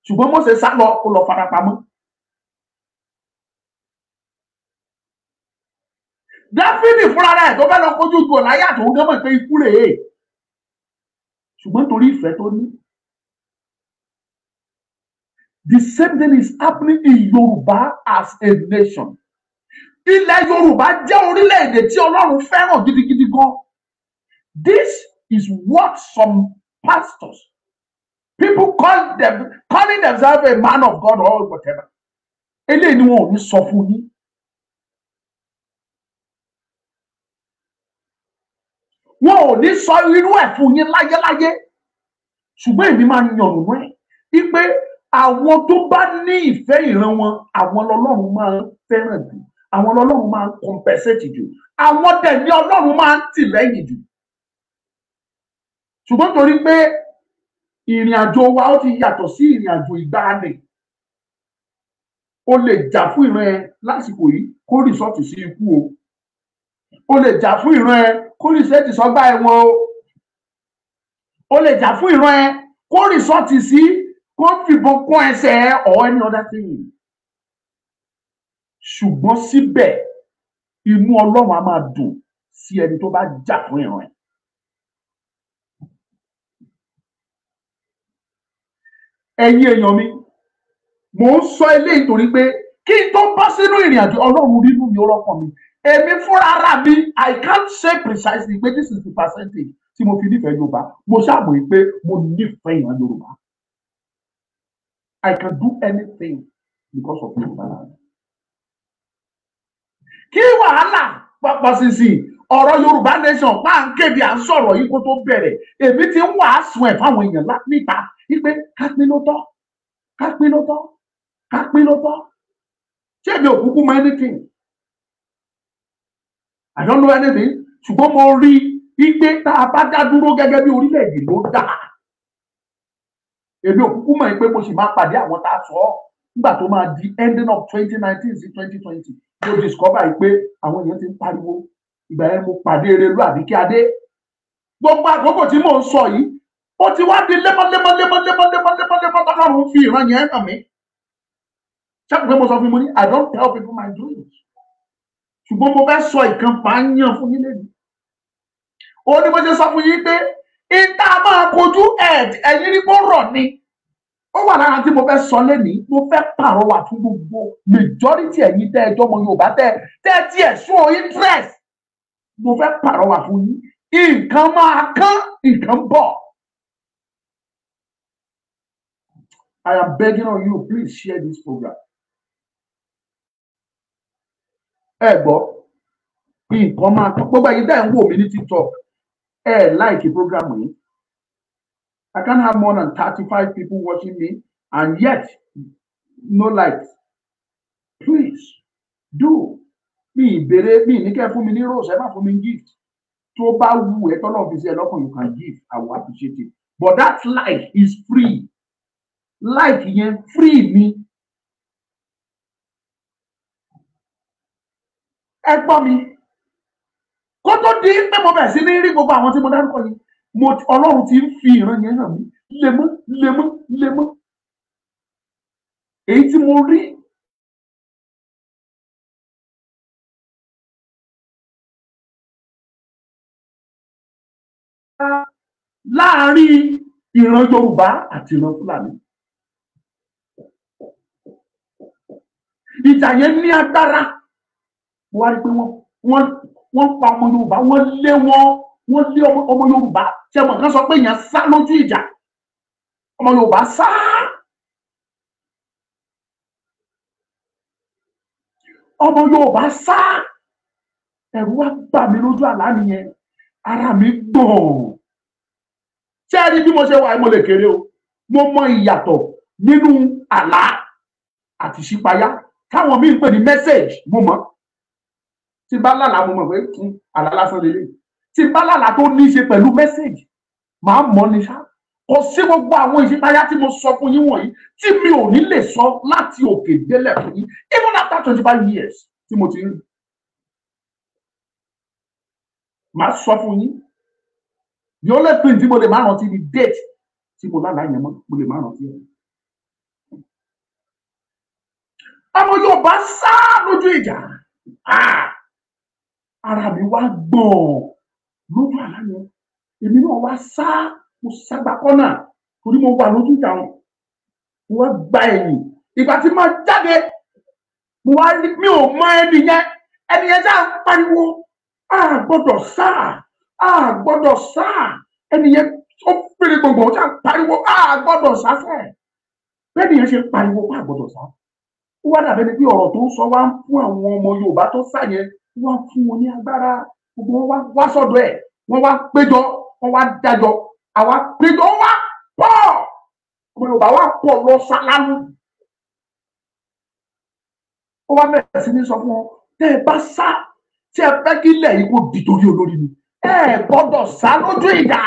ṣùgbọ́n Mósè sá lọ, ó lọ farapamọ́. Dáfídì fúnra rẹ̀ tó fẹ́ lọ kojú Gòláyátì tó gán mọ̀ pé ikú rèé, ṣùgbọ́n torí ìfẹ́ tó ní. The same thing is happening in Yoruba as a nation. Ilẹ̀ Yorùbá jẹ́ orílẹ̀-èdè tí Ọlọ́run fẹ́ràn gidigidi gan. This is what some pastors, people calling themselves a man of God or whatever. Eléyìí ni wọn ò ní sọ fún yín. Wọn ò ní sọ irú ẹ̀ fún yín láyéláyé. Ṣùgbọ́n èmi máa ń yànnú ẹ̀ wípé àwọn tó bá ní ìfẹ́ ìran wọn, àwọn lọ́lọ́run máa ń fẹ́ràn jù. Àwọn lọ́lọ́run máa ń compensate jù. Àwọn dẹ̀ ní Ọlọ́run máa ń tì lẹ́yìn jù. Ṣùgbọ́n torí pé ìrìn àjò wa ó ti yàtọ̀ sí ìrìn àjò ìgbàanì. O lè jà fún ìran ẹ lásìkò yìí kó rìsọ́ọ̀tì sí ikú o. O lè jà fún ìran ẹ kó rìsọ́ọ̀tì sọ́gbà ẹ̀wọ̀n o. O lè jà fún ìran ẹ kó rìsọ́ọ̀tì sí kó fìbọn kún ẹsẹ̀ or any other thing. Ṣùgbọ́n síbẹ̀ inú Ọlọ́run á máa dùn sí ẹni tó bá jà fún ìran ẹ. Ẹ̀yin èèyàn mi, mò ń sọ eléyìí torí pé kí n tó bọ́ sínú ìrìn àjò Ọlọ́run nínú mi ọlọ́kàn mi, èmi fúnra ara mi, I can't say precisely pé this is the percentage tí mo fi nífẹ̀ẹ́ Yorùbá. Mo ṣàmọ̀ yìí pé mo nífẹ̀ẹ́ ìran Yorùbá. I can do anything because of Yorùbá land. Kí wàhálà pàpà sísìn ọ̀rọ̀ Yorùbá nation máa ń kéde à ń sọ̀rọ̀ yìí kó tó bẹ̀rẹ̀, èmi ti ń wàásù ẹ̀ fáwọn èèyàn nípa wípé ká pín ló tọ́, ká pín ló tọ́, ká pín ló tọ́. Ṣé èmi ò kúkú mọ anything? I don't know anything. Ṣùgbọ́n mo rí wípé tá a bá dá dúró gẹ́gẹ́ bí orílẹ̀-èdè ló dà. Èmi ò kúkú mọ̀ pé mo sì máa pàdé àwọn tá a sọ ọ́ nígbà tó máa di ending of 2019 sí 2020. Mo discover pé àwọn èèyàn ti ń pariwo. Ìgbà yẹn mo pàdé Erelu Àbíkẹ́ Adé. Gbogbo àkókò tí mò ń sọ yìí, ó ti wá di lemọ́lemọ́lemọ́lemọ́lemọ́lemọ́lemọ́ tọ́lọ́run fi ìran yẹn hàn mí. Ṣé pé mo sọ fún mi ní I don't tell people my dreams. Ṣùgbọ́n mo fẹ́ sọ ìkan pààyàn fún yín lẹ́nu. Ó ní mo ṣe sọ fún yín pé ìta máa kojú ẹ̀yìn rí kó rọ̀ ni. Ó wà lára tí mo fẹ́ sọ lẹ́nìí, mo fẹ́ pàrọwà fún gbogbo majority ẹ̀yin tẹ́ ẹjọ́ ọmọ Yorùbá tẹ́ tí ẹ̀ sún interest. Mo fẹ́ pàrọwà fún yín. Nǹkan máa kán, nǹkan bọ̀. I am begging on you, please share this program. Ẹ gbọ́, nǹkan máa kán. Gbogbo ẹ̀yin tẹ́ ń wò mí ní TikTok, like program yìí. I can't have more than 35 people watching me, and yet no likes. Please do. Mi ní kẹ́ fún mi ní rose, ẹ má fún mi gift. Tó bá wù ẹ́ tọ́lọ́ fi sí ẹ lọ́kàn, you can give. I will appreciate it. But that like is free. Like yẹn free ni. Ẹ gbọ́ mi. Kó tó di pé mo bẹ̀rẹ̀ sí ní rí gbogbo àwọn tí mo dárúkọ yìí, Ọlọ́run ti ń fi ìran yẹn hàn mí lemọ́. Èyí tí mo rí láàárín ìran Yorùbá àti ìran Fúlàní. Ìjà yẹn ní agbára. Mo wá rí pé wọ́n pa ọmọ Yorùbá, wọ́n lé ọmọ Yorùbá. Ṣé mo kàn sọ pé èèyàn sá lójú ìjà? Ọmọ Yorùbá sá. Ọmọ Yorùbá sá. Ẹ̀rù wá bà mí lójú àlá nìyẹn. Ara mi gbọ̀n. Ṣé ẹ rí bí mo ṣe wà mo lè kéré o? Mo mọ ìyàtọ̀ nínú àlá àti ṣípayá. Táwọn míì ń pè ní message, mo mọ̀. Tí bá lálàá mo mọ̀ pé àlá lásán lélẹ̀. Tí bá lálàá tó ní í ṣe pẹ̀lú message, màá mọ̀ ní ṣá. Kò sí gbogbo àwọn ìṣípayá tí mo sọ fún yín wọ̀nyí tí mi ò ní lè sọ láti òkè délẹ̀ fún yín, even after 25 years tí mo ti rí. Màá sọ fún yín. The only thing tí mo lè máa rántí ni date tí mo lálàá yẹn mọ́, mo lè máa rántí ẹ̀. Ọmọ Yorùbá sá lójú ìjà. Ara mi wá gbọ̀n lójú àlá yẹn. Èmi náà wá sá, mo ságbá kọ́nà torí mo wà lójú ìjà wọn. Mo wá gba ẹ̀yìn. Ìgbà tí máa jáde, mo wá rí mi ò mọ ẹni yẹn já ń pariwo. A gbọ́dọ̀ sá, a gbọ́dọ̀ sá. Ẹni yẹn ó fèrè gbogbo ó já ń pariwo, a gbọ́dọ̀ sá fẹ́. Bẹ́ẹ̀ni yẹn ṣe pariwo, a gbọ́dọ̀ sá. Ó wá dàbí ẹni pé ọ̀rọ̀ tó ń sọ wá ń fún àwọn ọmọ Yorùbá tó sá yẹn, wá fún wọn ní agbára. Gbogbo wọn wá sọ́dọ̀ ẹ̀, wọ́n wá péjọ, wọ́n wá dájọ́, àwa péjọ wá pọ̀. Ọmọ Yorùbá wá pọ̀ lọ sálálú. Ó wá bẹ̀rẹ̀ sí ní sọ fún wọn, tẹ́ ẹ bá sá, tí ẹ fẹ́ kí ilẹ̀ yìí kó di torí olórí ni, ẹ gbọ́dọ̀ sá lójú ìjà.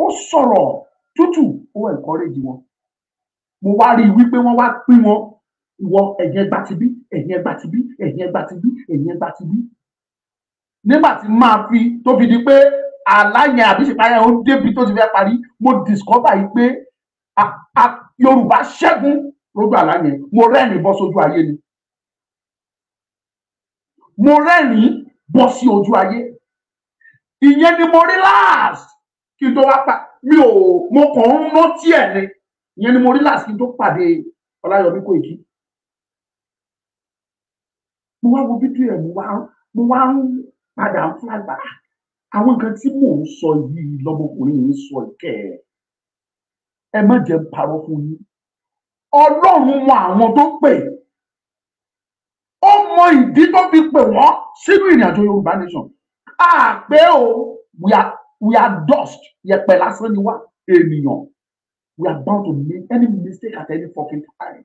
Ó sọ̀rọ̀ tútù ó encourage wọn. Mo wá rí i wípé wọ́n wá pín wọn wọ ẹ̀yìn ẹgbà tibí ẹ̀yìn ẹgbà tibí ẹ̀yìn ẹgbà tibí ẹ̀yìn ẹgbà tibí. Nígbà tí máa fi tó fi di pé àlàyé àbí ìṣèpáyà ó débi tó ti fẹ́ parí, mo discover yìí pé Yorùbá ṣẹ́gun lójú àlàyé. Mo rẹ́rìn bọ́ sójú ayé ni. Mo rẹ́rìn bọ́ sí ojú ayé. Ìyẹn ni mo rí last kí n tó wá pa mo kàn ń rántí ẹ̀ ni. Ìyẹn ni mo rí last kí n tó pàdé Ọláyọmí Kóìkí. Mo wá wo fídíò ẹ̀ mo wá ń padà ń fún àgbà. Àwọn nǹkan tí mò ń sọ yìí lọ́mọkùnrin yìí sọ ìkẹ́ ẹ̀. Ẹ má jẹ́ parọ́ fún yín. Ọlọ́run mọ àwọn tó pè. Ó mọ ìdí tó fi pè wọ́n sínú ìrìnàjò Yorùbá nation. Pé o we are dust. Yẹ̀pẹ̀ lásán ni wá ènìyàn. We are bound to make any mistake at any fucking time.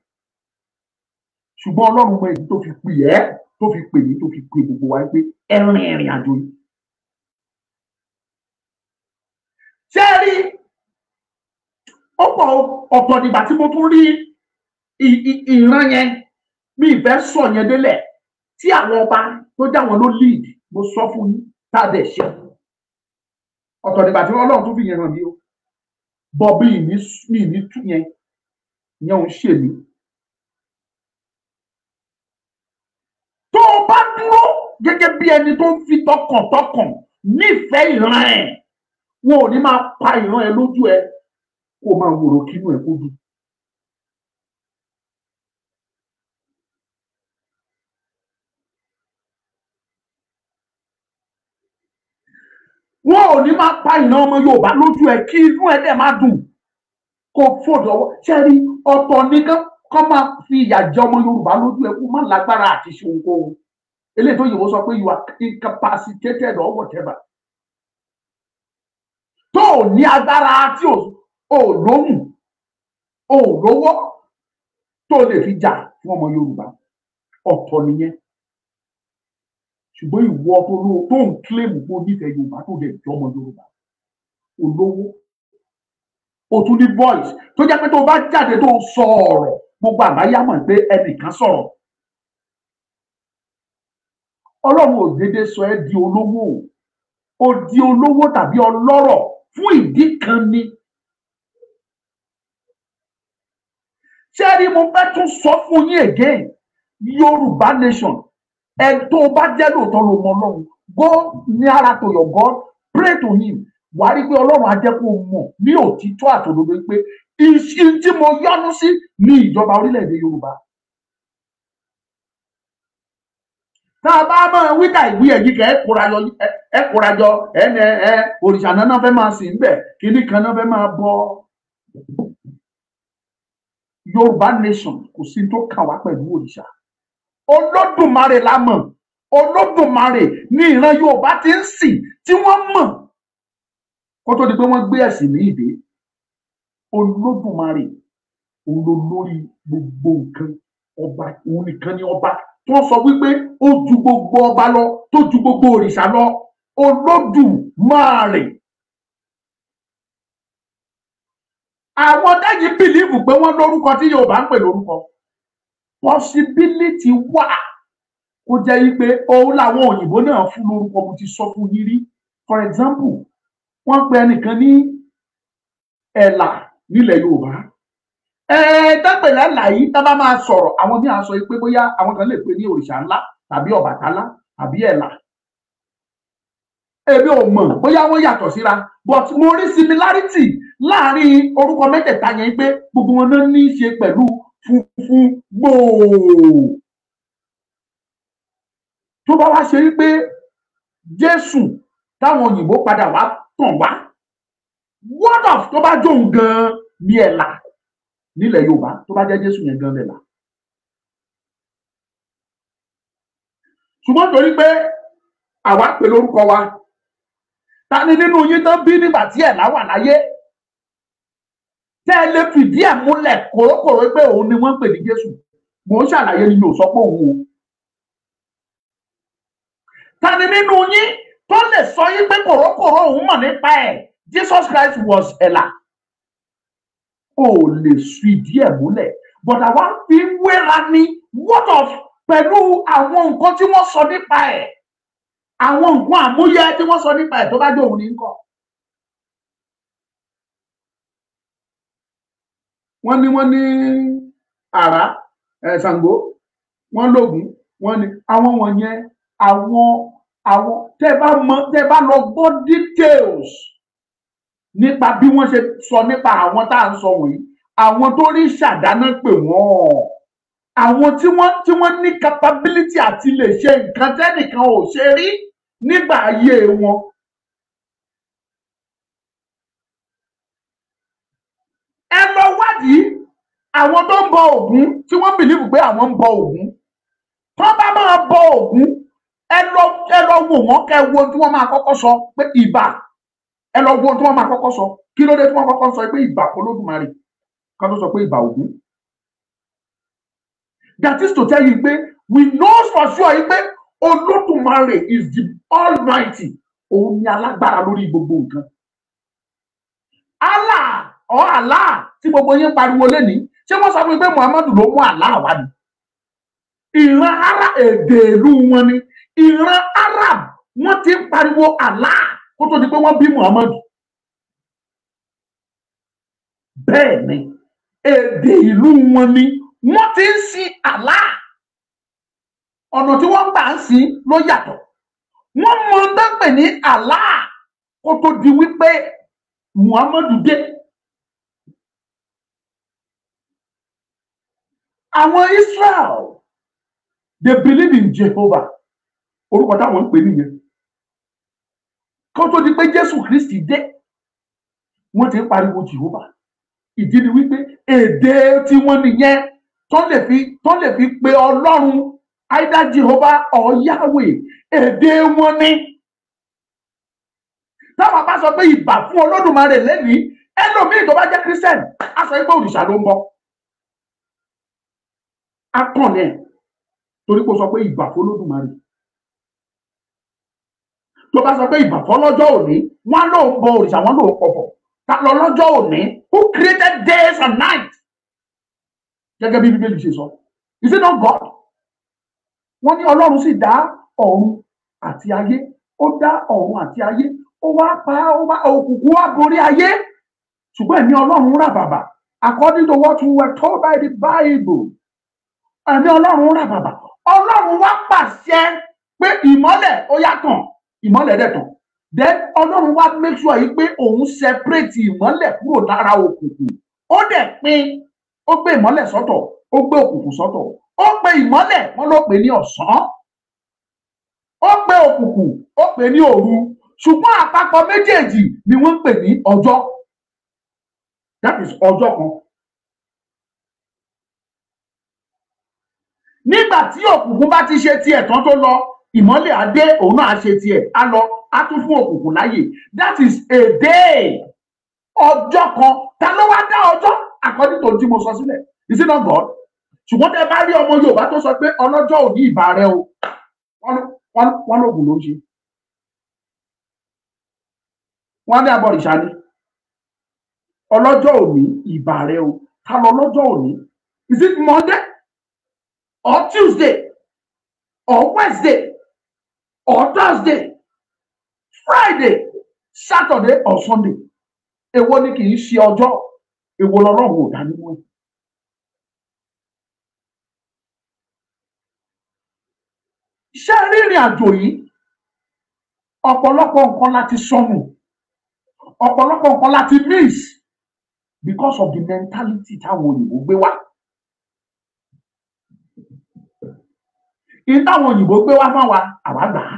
Ṣùgbọ́n Ọlọ́run mọ ìdí tó fi pè ẹ́, tó fi pè mí, tó fi pè gbogbo wa pé ẹ rìn ìrìn àjò yìí. Ṣé rí ọ̀pọ̀ nígbà tí mo tún rí ìran yẹn, mi ìfẹ́ sọ yẹn délẹ̀, tí àwọn ọba tó já wọn ló lead, mo sọ fún yín tá a dẹ̀ ṣe. Ọ̀tọ̀ nígbà tí Ọlọ́run tún fi yẹn hàn mí o. Bọ̀ bí ìní tú yẹn ò ń ṣe mí. Tó o bá dúró gẹ́gẹ́ bí ẹni tó ń fi tọkàntọkàn nífẹ̀ẹ́ ìran ẹ̀, wọn ò ní máa pa ìran ẹ lójú ẹ kó o máa wòrò kínú ẹ kó dùn. Wọn ò ní máa pa ìran ọmọ Yorùbá lójú ẹ kí inú ẹ dẹ̀ máa dùn kó fòdò ọwọ́. Ṣé rí ọ̀tọ̀ nìkan kọ́ máa fi ìyà jẹ ọmọ Yorùbá lójú ẹ kó má lágbára àti ṣe ohunkóhun. Eléyìí tó yìnbó sọ pé you are incapacitated or whatever. Tó ò ní agbára tí ò lóhùn, ò lówó tó lè fi jà fún ọmọ Yorùbá. Ọ̀tọ̀ nìyẹn. Ṣùgbọ́n ìwọ tó ń kílèmù kó nífẹ̀ẹ́ Yorùbá tó dẹ̀ jọ ọmọ Yorùbá. Olówó. O tún ní voice tó jẹ́ pé tó bá jáde tó sọ ọ̀rọ̀ gbogbo àgbáyé mọ̀ pé ẹnìkan sọ̀rọ̀. Ọlọ́run ò dédé sọ ẹ́ di olówó. O di olówó tàbí ọlọ́rọ̀ fún ìdí kan ni. Ṣé rí mo fẹ́ tún sọ fún yín again, Yorùbá nation, ẹ tó bá jẹ́ lóòótọ́ ló mọ Ọlọ́run, go nearer to your God, pray to him. Wà á rí pé Ọlọ́run á jẹ́ kó mọ̀ ní òtítọ́ àtòdodo pé iṣẹ́ tí mo yọ́nú sí ní ìjọba orílẹ̀-èdè Yorùbá. Tá a bá máa wíta ìwé ẹ̀yìn kẹ́ ẹ kórajọ òrìṣà náà fẹ́ máa sìn bẹ̀, kíní kan náà fẹ́ máa bọ. Yorùbá nation kò sí tó kàn wá pẹ̀lú òrìṣà. Olódùmarè la mọ̀. Olódùmarè ní ìran Yorùbá ti ń sìn tí wọ́n mọ̀ kó tó di pé wọ́n gbé ẹ̀sìn ní ìdè. Olódùmarè olólórí gbogbo nǹkan, ọba òun nìkan ni ọba tó sọ wípé ó ju gbogbo ọba lọ, tó ju gbogbo òrìṣà lọ. Olódùmarè. Àwọn dáyìí bìlíìfù pé wọ́n lórúkọ tí Yorùbá ń pè lórúkọ. Possibility wà kó jẹ́ wípé òun làwọn òyìnbó náà fún lórúkọ. Mo ti sọ fún yín rí. For example, wọ́n pe ẹnìkan ní ẹ̀là nílẹ̀ Yorùbá. Dápẹ̀lẹ̀ ẹ̀là yìí tá bá máa sọ̀rọ̀, àwọn bí a sọ pé bóyá àwọn kan lè pè ní òrìṣà ńlá tàbí Ọbàtálá tàbí ẹ̀là. Èmi ò mọ̀ bóyá wọ́n yàtọ̀ síra, but mo rí similarity láàrin orúkọ mẹ́tẹ̀ẹ̀ta yẹn pé gbogbo wọn náà ní í ṣe pẹ̀lú funfun gbòò. Tó bá wá ṣe wípé Jésù táwọn òyìnbó padà wá tàn wá, word of tó bá jóun gan ní ẹ̀là nílẹ̀ Yorùbá, tó bá jẹ́ Jésù yẹn gan lẹ̀là. Ṣùgbọ́n torí pé àwa pè lórúkọ wa, ta ni nínú yín tán bí nígbà tí ẹ̀là wà láyé tẹ́ ẹ lè fìdí ẹ̀ múlẹ̀ kòrókòró pé òun ni wọ́n ń pè ní Jésù? Mò ń ṣàlàyé ni mi ò sọ pé òun o. Ta ni nínú yín tó lè sọ yín pé kòrókòró òun mọ̀ nípa ẹ̀? Jesus Christ was ẹ̀là. ò lè fìdí ẹ̀ múlẹ̀ but àwa fi ń wéra ní what of pẹ̀lú àwọn nǹkan tí wọ́n sọ nípa ẹ̀ àwọn nǹkan àmúyẹ tí wọ́n sọ nípa ẹ̀ tó bá jẹ́ òun ní nǹkan. wọ́n ní àrá Ṣàngó wọ́n lóògùn wọ́n ní àwọn wọ̀nyẹn àwọn tẹ́ bá lọ gbọ́ details nípa bí wọ́n ṣe sọ nípa àwọn tá à ń sọ wọ̀nyí àwọn tó rí ṣàdáná pè wọ́n àwọn tí wọ́n ní capability àti lè ṣe nǹkan tẹ́nìkan ò ṣe rí nígbà ayé wọn. ẹ lọ wádìí àwọn tó ń bọ Ògún tí wọ́n bìlíìfù pé àwọn ń bọ Ògún tó bá máa bọ Ògún ẹ lọ wò wọ́n kẹ́ wo tí wọ́n máa kọ́kọ́ sọ pé ìbà ẹ lọ wo tí wọ́n máa kọ́kọ́ sọ kí ló dé tí wọ́n kọ́kọ́ sọ pé ìbà Olódùmarè kan tó sọ pé ìbà Ògún. That is to tell you pé we know for sure pé Olódùmarè is the Almighty òun ni alágbára lórí gbogbo nǹkan. Allah tí gbogbo yín pariwo lẹ́ni ṣé wọ́n sọ fún mi pé Muhammadu ló mú Allah wá ni. Ìran ara èdè ìlú wọn ni ìran Arab wọ́n ti ń pariwo Allah kó tó di pé wọ́n bí Muhammadu. Bẹ́ẹ̀ ni èdè ìlú wọn ni wọ́n ti ń sin Allah ọ̀nà tí wọ́n gbà ń sin ló yàtọ̀ wọ́n mọ dápẹ̀ ní Allah kó tó di wípé Muhammadu dé. Àwọn Israel they believe in Jehovah orúkọ táwọn ń pè nìyẹn kó tó di pé Jésù Kristi dé wọ́n ti ń pariwo Jehovah ìdí ni wípé èdè tí wọ́n nìyẹn tó lè fi pe Ọlọ́run either Jehovah or Yahweh èdè wọn ni. Táwọn bá sọ pé ìbà fún Olódùmarè lẹ́nìí ẹlòmíì tó bá jẹ́ Christian á sọ pé òrìṣà ló ń bọ akànnẹ torí kó sọ pé ìbà fún Olódùmarè tó bá sọ pé ìbà fún ọlọ́jọ́ òní wọ́n ló ń bọ òrìṣà wọ́n ló ń pọ̀pọ̀ ta lọ lọ́jọ́ òní who created days and nights gẹ́gẹ́ bí Bíbélì ṣe sọ is it not God? Wọ́n ní Ọlọ́run sì dá ọ̀run àti ayé ó dá ọ̀run àti ayé ó wá òkùnkùn wá borí ayé ṣùgbọ́n ẹ̀mí Ọlọ́run rà bàbà according to what we were told by the Bible ẹ̀mí Ọlọ́run rà bàbà Ọlọ́run wá pàṣẹ pé ìmọ́lẹ̀ ó yá tàn ìmọ́lẹ̀ dẹ̀ tàn then Ọlọ́run wá make sure yìí pé òun separate ìmọ́lẹ̀ kúrò lára òkùnkùn ó dẹ̀ pín ó gbé ìmọ́lẹ̀ sọ́tọ̀ ó gbé òkùnkùn sọ́tọ̀ ó pe ìmọ́lẹ̀ wọ́n ló pè ní ọ̀sán ó pe òkùnkùn ó pè ní òru ṣùgbọ́n àpapọ̀ méjèèjì ni wọ́n ń pè ní ọjọ́ that is ọjọ́ kan. Nígbà tí òkùnkùn bá ti ṣe tiẹ̀ tán tó lọ ìmọ́lẹ̀ á dé òun náà á ṣe tiẹ̀ á lọ á tún fún òkùnkùn láyè that is a day ọjọ́ kan ta ló wá dá ọjọ́ according to tí mo sọ sílẹ̀ is it not God? Ṣùgbọ́n tẹ bá rí ọmọ Yorùbá tó sọ pé ọlọ́jọ́ òní ìbà rẹ o wọ́n lóògùn ló ń ṣe wọ́n ní abọ̀rìṣà ni ọlọ́jọ́ òní ìbà rẹ o ta lọ lọ́jọ́ òní is it Monday or Tuesday or Wednesday or Thursday Friday Saturday or Sunday èwo ni kì í ṣe ọjọ́ èwo lọ́lọ́run ò dá nínú ẹ̀. Ṣé rírìn àjò yìí ọ̀pọ̀lọpọ̀ nǹkan láti sọnù ọ̀pọ̀lọpọ̀ nǹkan láti miss because of the mentality táwọn òyìnbó gbé wá. Ìtàwọn òyìnbó gbé wá máa wá àwa gbà á.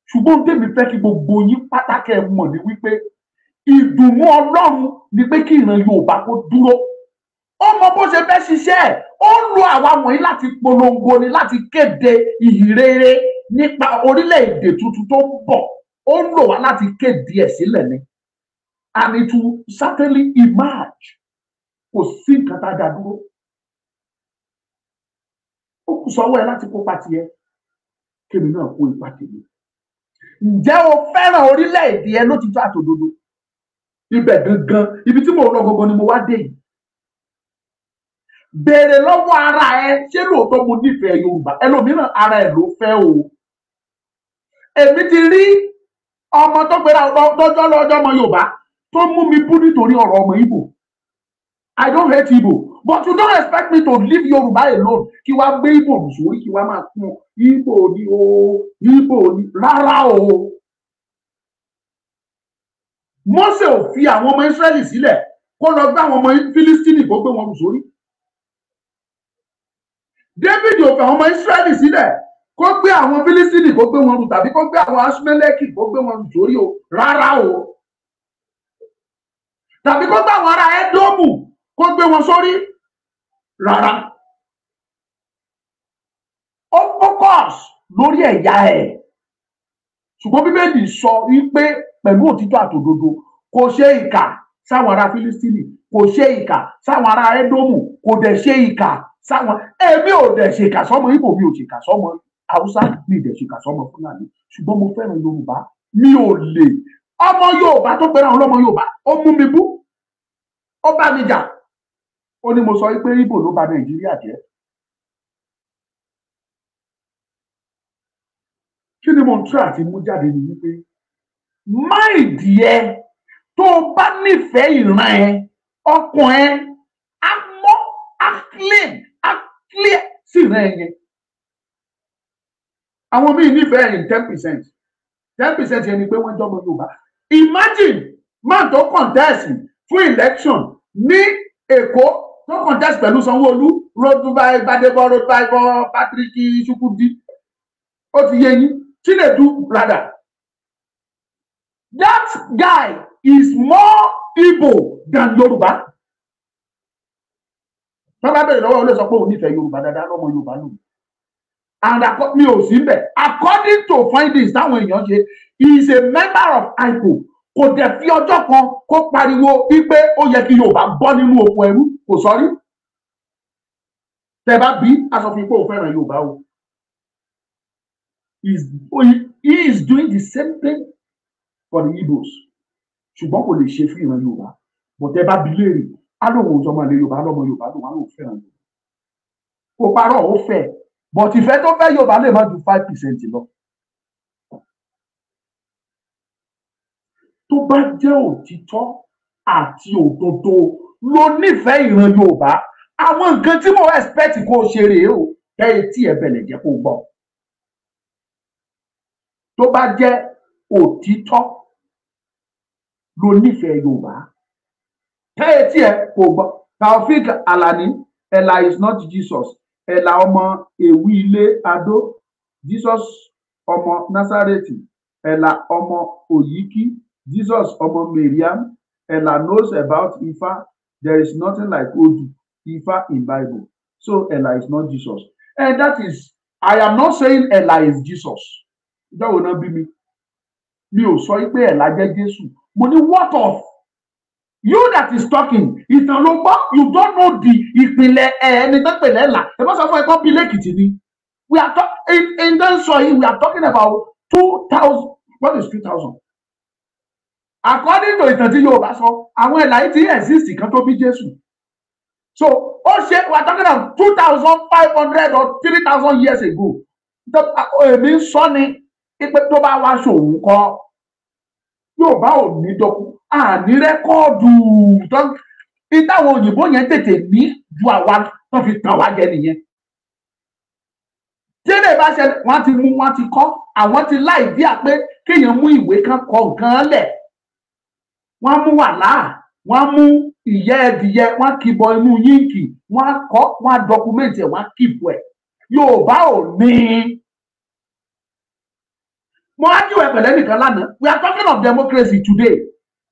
Ṣùgbọ́n tèmi fẹ́ kí gbogbo yín pátákẹ́ mọ̀ ní wípé ìdùnnú Ọlọ́run ni pé kí ìran Yorùbá kó dúró. Ó mọ bó ṣe fẹ́ ṣiṣẹ́ ó ń lo àwa wọ̀nyí láti polongo ni láti kéde ìhìnrere nípa orílẹ̀-èdè tuntun tó ń bọ̀ ó ń lò wá láti kéde ẹ̀ sílẹ̀ ni and it will certainly emerge kò sí nǹkan tá a dá dúró ó kù sọ́wọ́ ẹ láti kópa tiẹ̀ kémi náà kó ipa tèmi. Ǹjẹ́ o fẹ́ràn orílẹ̀-èdè ẹ lótìtọ́ àtòdodo? ibẹ̀ gangan ibi tí mo lọ gangan ni mo wá dé yìí. Béèrè lọ́wọ́ ara ẹ ṣé lóòótọ́ mo nífẹ̀ẹ́ Yorùbá, ẹlòmíràn ara ẹ ló fẹ́ o. Èmi ti rí ọmọ tó gbéra lọ́jọ́ ọmọ Yorùbá tó mú mi bú nítorí ọ̀rọ̀ ọmọ Ìgbò. I don't hate Igbo, but you don't expect me to leave Yoruba alone. Kí wá gbé Igbo sórí, kí wá máa fún Igbo ní o, Igbo ní rárá o. Mósè ò fi àwọn ọmọ Ísírẹ́lì sílẹ̀ kó lọ gbé àwọn ọmọ Fílístínì kó gbé wọn sórí. David ò fi àwọn ọmọ Ísírẹ́lì sílẹ̀ kó gbé àwọn Fílístínì kó gbé wọn rù tàbí kó gbé àwọn Aṣímẹ́lẹ́kì kó gbé wọn sórí o, rárá o. Tàbí kó gbé àwọn ará Édómù kó gbé wọn sórí, rárá. Ó focus lórí ẹ̀yà ẹ̀. Ṣùgbọ́n Bíbélì sọ wípé pẹ̀lú òtítọ́ àtòdodo kò ṣe ìkà sáwọn ará Fílístínì, kò ṣe ìkà sáwọn ará Édómù, kò dẹ̀ ṣe ìkà sáwọn, èmi ò dẹ̀ ṣe ìkà sọ́mọ Ìgbò, mi ò ṣe ìkà sọ́mọ Haúsá, mi ò dẹ̀ ṣe ìkà sọ́mọ Fúlàní, ṣùgbọ́n mo fẹ́ràn Yorùbá, mi ò lè. Ọmọ Yorùbá tó pẹ́ràn ọlọ́mọ Yorùbá, ó mú mi bú, ó bá mi jà, ó ní mo sọ pé Ìgbò ló bà Nàìjíríà jẹ́. Kí ni mo ń tún àti mú jáde ní wípé máìdì ẹ tó bá nífẹ̀ẹ́ ìran ẹ, ọkàn ẹ á mọ́, á clear sí ìran ẹ yẹn. Àwọn míì nífẹ̀ẹ́ in 10%. 10% yẹn ni pé wọ́n jọmọ Yorùbá. Imagine máa tó contest fún election ní Èkó tó contest pẹ̀lú Sanwó-Olú, Road Gbadebo, Road Patrick Chukwudi, ó ti yé yín. Chinedu brother, that guy is more Igbo than Yoruba. Bàbá bẹ̀rẹ̀ lọ́wọ́ olóòsọ pé òun nífẹ̀ẹ́ Yorùbá dáadáa lọ́mọ Yorùbá lòun. And mi ò sí bẹ̀. According to findings táwọn èèyàn ṣe, he is a member of IPO. Kò dẹ̀ fi ọjọ́ kan kó pariwo wípé ó yẹ kí Yorùbá bọ́ nínú oko ẹrú, kò sọ rí. Tẹ́ bá bí aṣọ fi pé òun fẹ́ràn Yorùbá o. He is doing the same thing for the Igbos. Ṣùgbọ́n kò lè ṣe fún ìran Yorùbá. But ẹ bá bi léèrè, á lóun ò jọmọ ilé Yorùbá lọ́mọ Yorùbá lòun á lóun fẹ́ràn Yorùbá. Kò parọ́ ó fẹ́. But ìfẹ́ tó fẹ́ Yorùbá lè má ju 5% lọ. Tó bá jẹ́ òtítọ́ àti òdodo ló nífẹ̀ẹ́ ìran Yorùbá, àwọn nǹkan tí mo expect kó o ṣe rèé o, kẹ́ etí ẹ̀ bẹ̀lẹ̀ jẹ́ kó o gbọ́. Tó bá jẹ́ òtítọ́ ló nífẹ̀ẹ́ Yorùbá, kẹ́ etí ẹ̀ kó o gbọ́. Taofik Alani, Ella is not Jesus. Ella ọmọ Èwí Ilé Adó, Jesus ọmọ Násárẹ́tì. Ella ọmọ Òyìkí, Jesus ọmọ Mariam. Ella knows about Ifa. There is nothing like Odu Ifa in Bible. So Ella is not Jesus. And that is, I am not saying Ella is Jesus. Ìjọba náà bí mi. Mi ò sọ pé Ella jẹ́ Jésù. Mo ní what of? You that is talking, ìtàn ló gbọ́, you don't know the ìpìlẹ̀ ẹni tó pèlè Ella. Ẹ bá sọ fún ẹ kọ́ bí lẹ́kìtì ni. We are talking in that soil, we are talking about 2,000. What is 2,000? According to ìtàn tí Yorùbá sọ, àwọn Ella yìí ti exist kan tó bí Jésù. So ó ṣe, we are talking about 2,500 or 3,000 years ago. Èmi sọ ni pé tó bá wá ṣòwò kọ́ Yorùbá ò ní dọ́kú, àní rẹ́kọ́ọ̀dù ìtàwọn òyìnbó yẹn tètè ní ju àwa tó fi tàn wá jẹ nìyẹn. Tí lè bá ṣe wọ́n ti mú, wọ́n ti kọ́, àwọn ti láì bí à pé kéèyàn mú ìwé kan kọ nǹkan lẹ̀. Wọ́n mú wàhálà, wọ́n mú ìyẹ́ ẹdìyẹ, wọ́n kìbọ inú yíǹkì, wọ́n kọ́, wọ́n dọkumẹ́ntì ẹ̀, wọ́n kìbọ ẹ̀. Yorùbá ò ní. Mo á jù ẹ pẹ̀lẹ́ nìkan lánàá. We are talking of democracy today.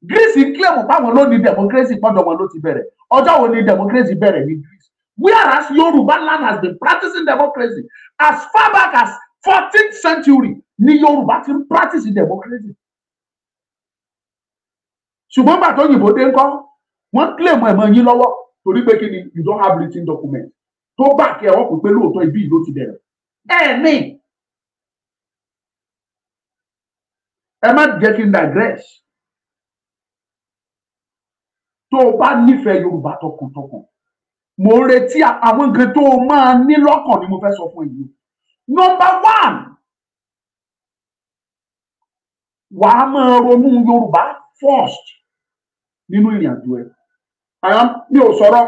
Greece claim páwọn ló ní democracy pọ́ndọ̀ wọn ló ti bẹ̀rẹ̀. Ọjọ́ wo ni democracy bẹ̀rẹ̀ ní Greece? Whereas Yoruba land has been practicing democracy as far back as 14th century ni Yorùbá ti ń practice democracy. Ṣùgbọ́n bàtọ́ òyìnbó dé ńkọ́, wọ́n claim ẹ̀mọ́ yín lọ́wọ́ torí pé kí ni you don't have written document. Tó bá kí ẹ wọ́n pè pé lóòótọ́ ibi ló ti bẹ̀rẹ̀. Ní. Ẹ má jẹ́ kí n digress. tó o bá nífẹ̀ẹ́ Yorùbá tọkàntọkàn mo ń retí àwọn nǹkan tó o máa ní lọ́kàn ni mo fẹ́ sọ fún èyí. Number one, wà á máa ronú Yorùbá first nínú ìrìn àjò ẹ. Mi ò sọ̀rọ̀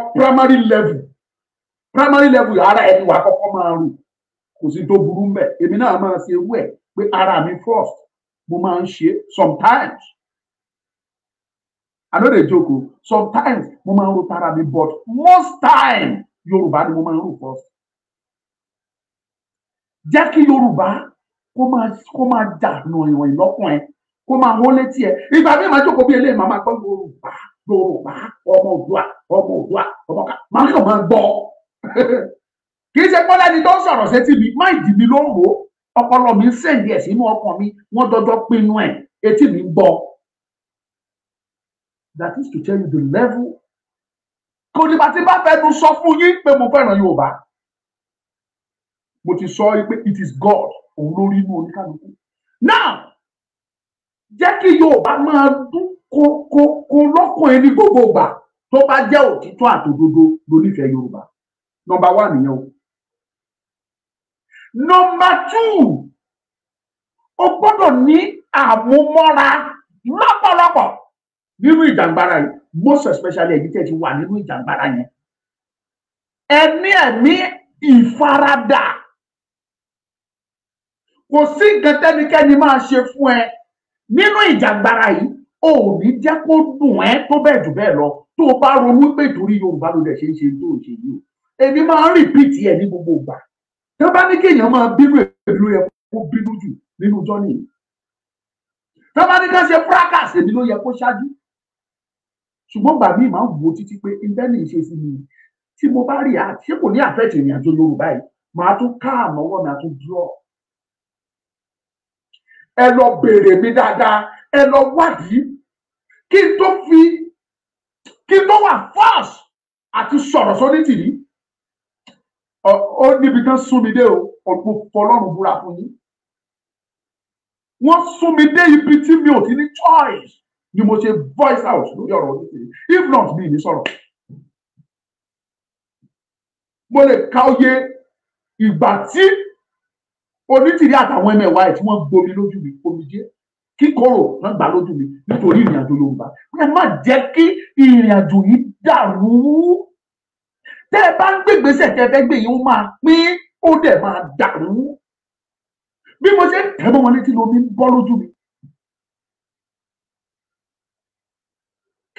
primary level ara ẹni wà á kọ́kọ́ máa rò, kò sí tó burú mbẹ̀. Èmi náà máa ṣe irú ẹ̀ pé ara mi first mo máa ń ṣe sometimes. I know they joke. Sometimes mo máa ń ro tara mi, but most time Yorùbá ni mo máa ń rò first. Jẹ́ kí Yorùbá kó máa jà ìwọ̀n ìlọ́kùn ẹ, kó máa hó létí ẹ. Ìgbà mi máa jókòó bí eléyìí máa máa gbọ́ Yorùbá ọmọ Oòduà ọmọ ká máa kàn máa gbọ́. Kì í ṣe pọ́lá ẹni tó ń sọ̀rọ̀ sétí mi, má ìdí mi ló ń rò ó, ọpọlọ mi ń sẹ̀ǹdì ẹ̀ sínú ọkàn mi, wọ́n dọ́jọ́ pinnu ẹ̀, etí mi ń gbọ́. That is to tell you the level. Kò ní bá ti bá fẹ́ nu sọ fún yín pé mo fẹ́ràn Yorùbá. Mo ti sọ pé it is God òun ló rí inú oníkálukú. Now, jẹ́ kí Yorùbá máa dún kó lọ́kàn ẹni gbogbo ìgbà tó bá jẹ́ òtítọ́ àtòdodo ló nífẹ̀ẹ́ Yorùbá. Number one nìyẹn o. Number two, o gbọ́dọ̀ ní àmúmọ́ra lọ́pọ̀lọpọ̀ nínú ìjàngbara yìí, most especially ẹ̀yin tẹ́ ti wà nínú ìjàngbara yẹn. Ẹ̀mí ìfaradà. Kò sí nǹkan tẹ́nikẹ́ni máa ṣe fún ẹ nínú ìjàngbara yìí, ò ní jẹ́ kó dùn ẹ́ tó bẹ́ẹ̀ jù bẹ́ẹ̀ lọ tó o bá ronú pé torí Yorùbá ló dẹ̀ ṣe ń ṣe tó o ṣe yìí o. Èmi máa ń repeat ẹ̀ ní gbogbo ìgbà. Tó bá ní kéèyàn máa bínú èmi ló yẹ kó bínú jù nínú jọ́nì. Tó bá ní ká ṣe fracas èmi ló yẹ kó ṣáájú. Ṣùgbọ́n gbà mí máa ń wo títí pé ìbẹ́ni ìṣe sí mi tí mo bá rí ṣé kò ní àfẹ́tì ìrìn àjò Yorùbá yìí máa tún ká àmọ́wọ́ mi àtún draw. Ẹ lọ béèrè mi dáadáa, ẹ lọ wádìí kí n tó wà fast àti sọ̀rọ̀ sóní tìrí. Ó níbi tán sún mi dé o, ọ̀pọ̀ fọlọ́run búra fún yín. Wọ́n sún mi dé ibi tí mi ò ti ní choice ni mo ṣe voice out lórí ọ̀rọ̀ onítìrí. If not mi ní sọ̀rọ̀. Mo lè ka oye ìgbà tí onítìrí àtàwọn ẹmẹ̀wà ẹ̀ tí wọ́n gbomi lójú mi, omijé kíkorò náà gbà lójú mi nítorí ìrìn àjò Yorùbá. Ẹ má jẹ́ kí ìrìn àjò yìí dàrú. Tẹ́ ẹ bá ń gbégbèsè tẹ́ ẹ fẹ́ gbé yìí ó máa pín, ó dẹ̀ máa dàrú. Bí mo ṣe ń tẹ̀ mọ́ wọn létí lomi ń bọ́ lójú mi.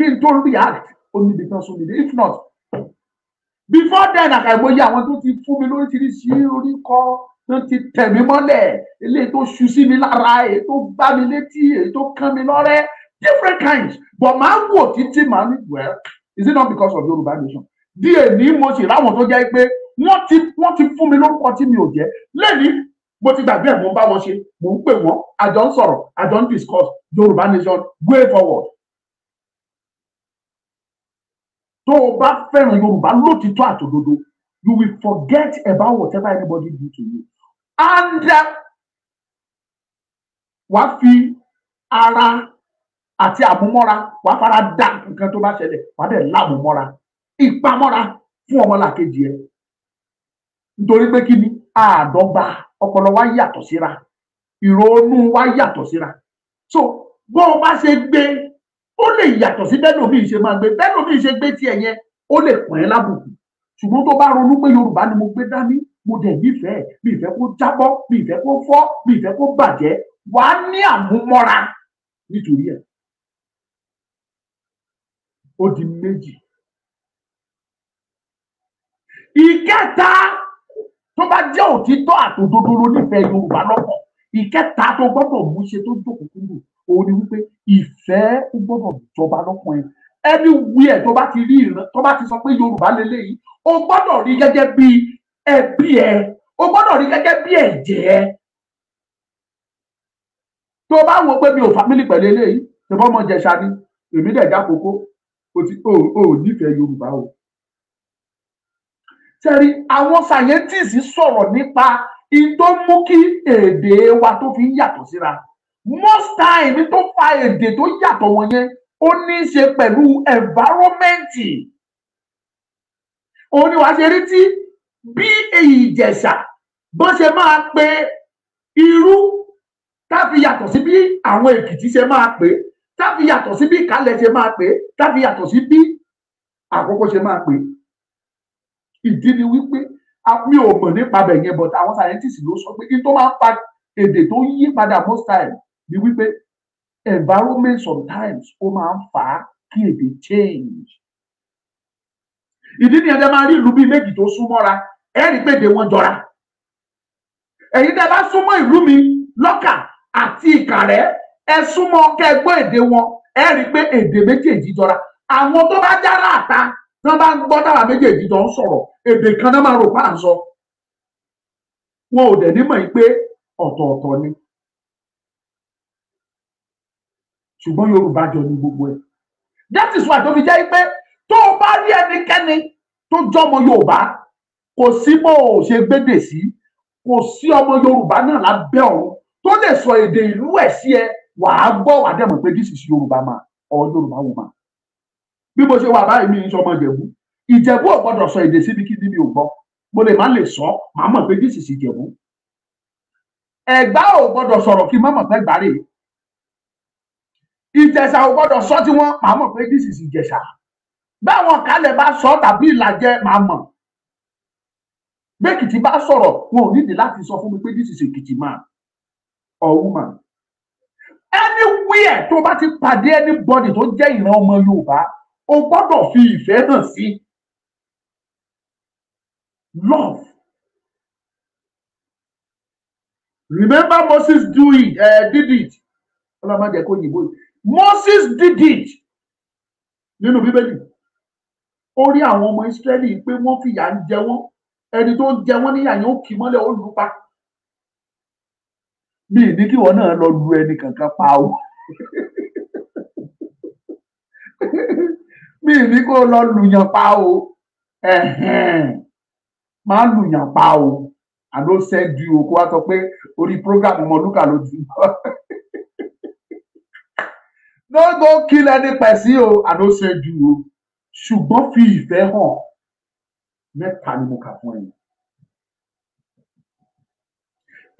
Kí n tó react ó níbi kan sún mi dé. If not before then àkàìmọye àwọn tó ti fún mi lóríṣiríṣi orí kọ́ tó ti tẹ̀ mí mọ́lẹ̀, eléyìí tó ṣu sí mi lára, èyí tó gbá mi létí, èyí tó kán mi lọ́rẹ́, different kinds. But máa ń wò títí màá ní well, is it not because of Yorùbá nation? Díẹ̀ ní mo sì ráwọn tó jẹ́ pé wọ́n ti fún mi lórúkọ tí mi ò jẹ́. Lẹ́yìn mo ti gbàgbé ẹ̀ mo ń bá wọn ṣe, mo ń pè wọ́n, àjọ ń sọ̀rọ̀, àjọ ń discuss Yorùbá nation way forward. Tó o bá fẹ́ràn Yorùbá lótìtọ́ àtòdodo, you will forget about whatever anybody do to you. And wàá fi ara àti àmúmọ́ra, wàá fara dá nǹkan tó bá ṣẹlẹ̀, wàá dẹ̀ lámúmọ́ra, ìpamọ́ra fún ọmọlàkejì ẹ. Nítorí pé kí ni àádọ́gba ọpọlọ wa yàtọ̀ síra, ìrònú wa yàtọ̀ síra. So bó o bá ṣe gbé ó lè yàtọ̀ sí bẹ́ẹ̀ lómi ṣe máa gbé, bẹ́ẹ̀ lómi ṣe gbé tiẹ̀ yẹn ó lè pọ̀n ẹ́ lábùkù. Ṣùgbọ́n tó bá ronú pé Yorùbá ni mo gbé dání, mo dẹ̀ nífẹ̀ẹ́, mi ìfẹ́ kó jábọ́, mi ìfẹ́ kó fọ́, mi ìfẹ́ kó bàjẹ́, wà á ní àmúmọ́ra nítorí ẹ̀. Ó di méjì. Ìkẹta tó bá jẹ́ òtítọ́ àtòdodo ló nífẹ̀ẹ́ Yorùbá lọ́pọ̀. Ìkẹta tó gbọ́dọ̀ mú ṣe tó jókòó kúrò òun ni wípé ìfẹ́ ó gbọ́dọ̀ jọba lọ́kàn ẹ̀. Anywhere tó bá ti rí ìran, tó bá ti sọ pé Yorùbá lélẹ́yìí, o gbọ́dọ̀ rí gẹ́gẹ́ bí ẹbí ẹ, o gbọ́dọ̀ rí gẹ́gẹ́ bí ẹ̀jẹ̀ ẹ. Tó bá wo pé mi ò fámílì pẹ̀lú eléyìí, ṣùgbọ́n ọmọ Ìjẹ̀ṣà ni, èmi dẹ̀ jákòókò, o nífẹ̀ẹ́ Yorùbá o. Sẹ́rí àwọn scientists sọ̀rọ̀ nípa ìtò mú kí èdè wa tó fi ń yàtọ̀ síra. Most time tó fa èdè tó yàtọ̀ wọ̀nyẹn ó ní í ṣe pẹ̀lú environment. Òun ni wàá ṣe rí tí bí Ìjẹ̀ṣà bó ṣe máa pe irú táfi yàtọ̀ sí bí àwọn Èkìtì ṣe máa pè é, táfi yàtọ̀ sí bí Ìkálẹ̀ ṣe máa pè é, táfi yàtọ̀ sí bí Àkókó ṣe máa pè é. Ìdí ni wípé mi ò mọ̀ nípa bẹ̀ yẹn, but àwọn scientists ló sọ pé kí tó máa ń pa èdè tó yí padà most time ni wípé environment sometimes ó máa ń fà á kí èdè change. Ìdí ni ẹ̀dẹ̀ máa rí ìlú bíi méjì tó súnmọ́ra ẹ rí pé èdè wọn jọra. Ẹ̀yin tẹ́ bá súnmọ́ ìlú mi Lọ́kà àti Ìkàrẹ́ ẹ súnmọ́ kẹ́ gbọ́ èdè wọn ẹ rí pé èdè méjèèjì jọra. Àwọn tó bá jára àta tí wọ́n bá ń gbọ́ táwa méjèèjì jọ ń sọ̀rọ̀ èdè kan náà máa rò pa à ń sọ. Wọn ò dẹ̀ nímọ̀ yìí pé ọ̀tọ̀ọ̀tọ̀ ni. Ṣùgbọ́n Yorùbá jọ ní gbogbo ẹ̀. That is why tó fi jẹ́ pé tó o bá rí ẹnikẹ́ni tó jọmọ Yorùbá kò sí bó o ṣe gbédè sí, kò sí ọmọ Yorùbá náà lábẹ́ ọ̀run tó lè sọ èdè ìlú ẹ̀ sí ẹ wàá gbọ́ wàá dẹ̀ mọ̀ pé this is Yorùbá man or Yorùbá woman. Bí mo ṣe wà báyìí mi ń sọmọ Ìjẹ̀bú. Ìjẹ̀bú ò gbọ́dọ̀ sọ èdè síbikíbi mi ò gbọ́. Mo lè má lè sọ màá mọ̀ pé this is Ìjẹ̀bú. Ẹ̀gbá ò gbọ́dọ̀ sọ̀rọ̀ kí n má mọ̀ pé Ẹ̀gbá rèé. Ìjẹ̀ṣà ò gbọ́dọ̀ sọ tí wọ́n màá mọ̀ pé this is Ìjẹ̀ṣà. Báwọn Kálẹ̀ bá sọ tàbí Ìlàjẹ màá mọ̀. Bẹ́kìtì bá sọ̀rọ̀ wọn ò nídìí láti sọ fún mi pé this is Èkìtì man or woman. Anywhere tó bá ti pàdé anybody tó jẹ́ ìran ọmọ Yorùbá o gbọ́dọ̀ fi ìfẹ́ hàn sí. Love. Remember Moses did it. Ọlọ́mọdé kò yìnbó. Moses did it. Nínú Bíbélì. Ó rí àwọn ọmọ Ísírẹ́lì pé wọ́n fìyà ń jẹ wọ́n. Ẹni tó ń jẹ wọ́n níyà yẹn ó kì í mọ́lẹ̀ ó lù pa. Mi ní kí wọn náà lọ lu ẹni kankan pa o. Mi ní kó lọ lùyàn pa o. Máa lùyàn pa o. Àló sẹ́jú o kó wá sọ pé orí program Omoluka ló ti bọ́. No go kill any person o. Àló sẹ́jú o. Ṣùgbọ́n fi ìfẹ́ hàn. Mẹ́ta ni mo kà fún ẹ̀yin.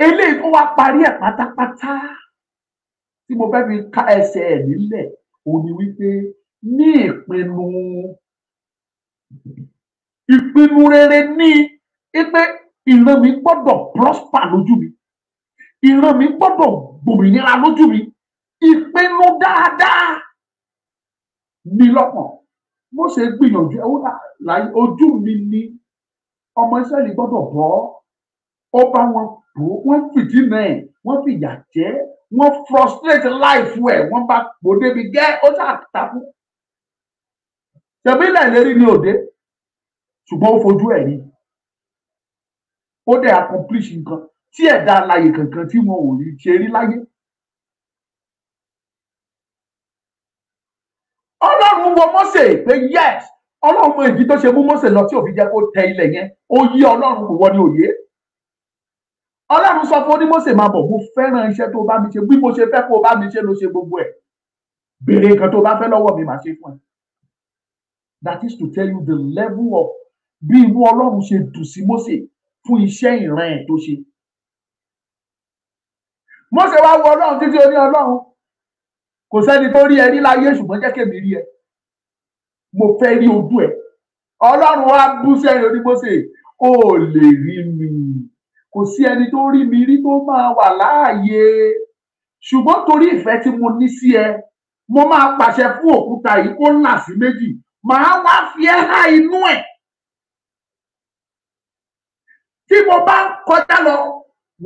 Eléyìí tó wá parí ẹ̀ pátápátá tí mo fẹ́ fi ká ẹsẹ̀ ẹ̀ nílẹ̀ òun ni wípé ní ìpinnu rere ní pé ìran mi gbọ́dọ̀ prosper lójú mi, ìran mi gbọ́dọ̀ gbòmìnira lójú mi, ìpinnu dáadáa ní lọ́kàn. Mo ṣe gbìyànjú ojú mi ní ọmọ Ísírẹ́lì gbọ́dọ̀ bọ́. Ó bá wọn bò wọ́n fìdínà ẹ̀ wọ́n fìyà jẹ wọ́n frustrate life ẹ̀ wọ́n bá pò débi gẹ́ ó ṣàtàkù. Ṣèbí ilẹ̀ ìlérí ni òde ṣùgbọ́n ó fojú ẹ̀ rí. Ó dẹ̀ accomplish nǹkan tí ẹ̀dá alààyè kankan tí wọn ò rí ṣe rí láyé. Ọlọ́run wo Mósè pé yes Ọlọ́run mọ ìdí tó ṣe mú Mósè lọ tí ò fi jẹ́ kó tẹ ilẹ̀ yẹn ó yí Ọlọ́run kò wọ ní òye. Ọlọ́run sọ fún Mósè máa bọ̀ mo fẹ́ràn iṣẹ́ tó bá mi ṣe bí mo ṣe fẹ́ kó bá mi ṣe ló ṣe gbogbo ẹ̀. Béèrè nǹkan tó bá fẹ́ lọ́wọ́ mi màá ṣe fún ẹ. That is to tell you the level of bí inú Ọlọ́run ṣe dùn sí Mósè fún iṣẹ́ ìran ẹ̀ tó ṣe. Mósè wá wo Ọlọ́run títí ó ní Ọlọ́run kò sẹ́ni tó rí ẹ rí láyé ṣùgbọ́n jẹ́ kémi rí ẹ. Mo fẹ́ rí ojú ẹ. Ọlọ́run wá bú sẹ́yìn oní Mósè ó lè rí mi. Kò sí ẹni tó rí mi rí tó máa wà láàyè. Ṣùgbọ́n torí ìfẹ́ tí mo ní sí ẹ, mo máa pàṣẹ fún òkúta yìí kó là sí méjì. Màá wá fi ẹ́ há inú ẹ̀. Tí mo bá ń kọjá lọ,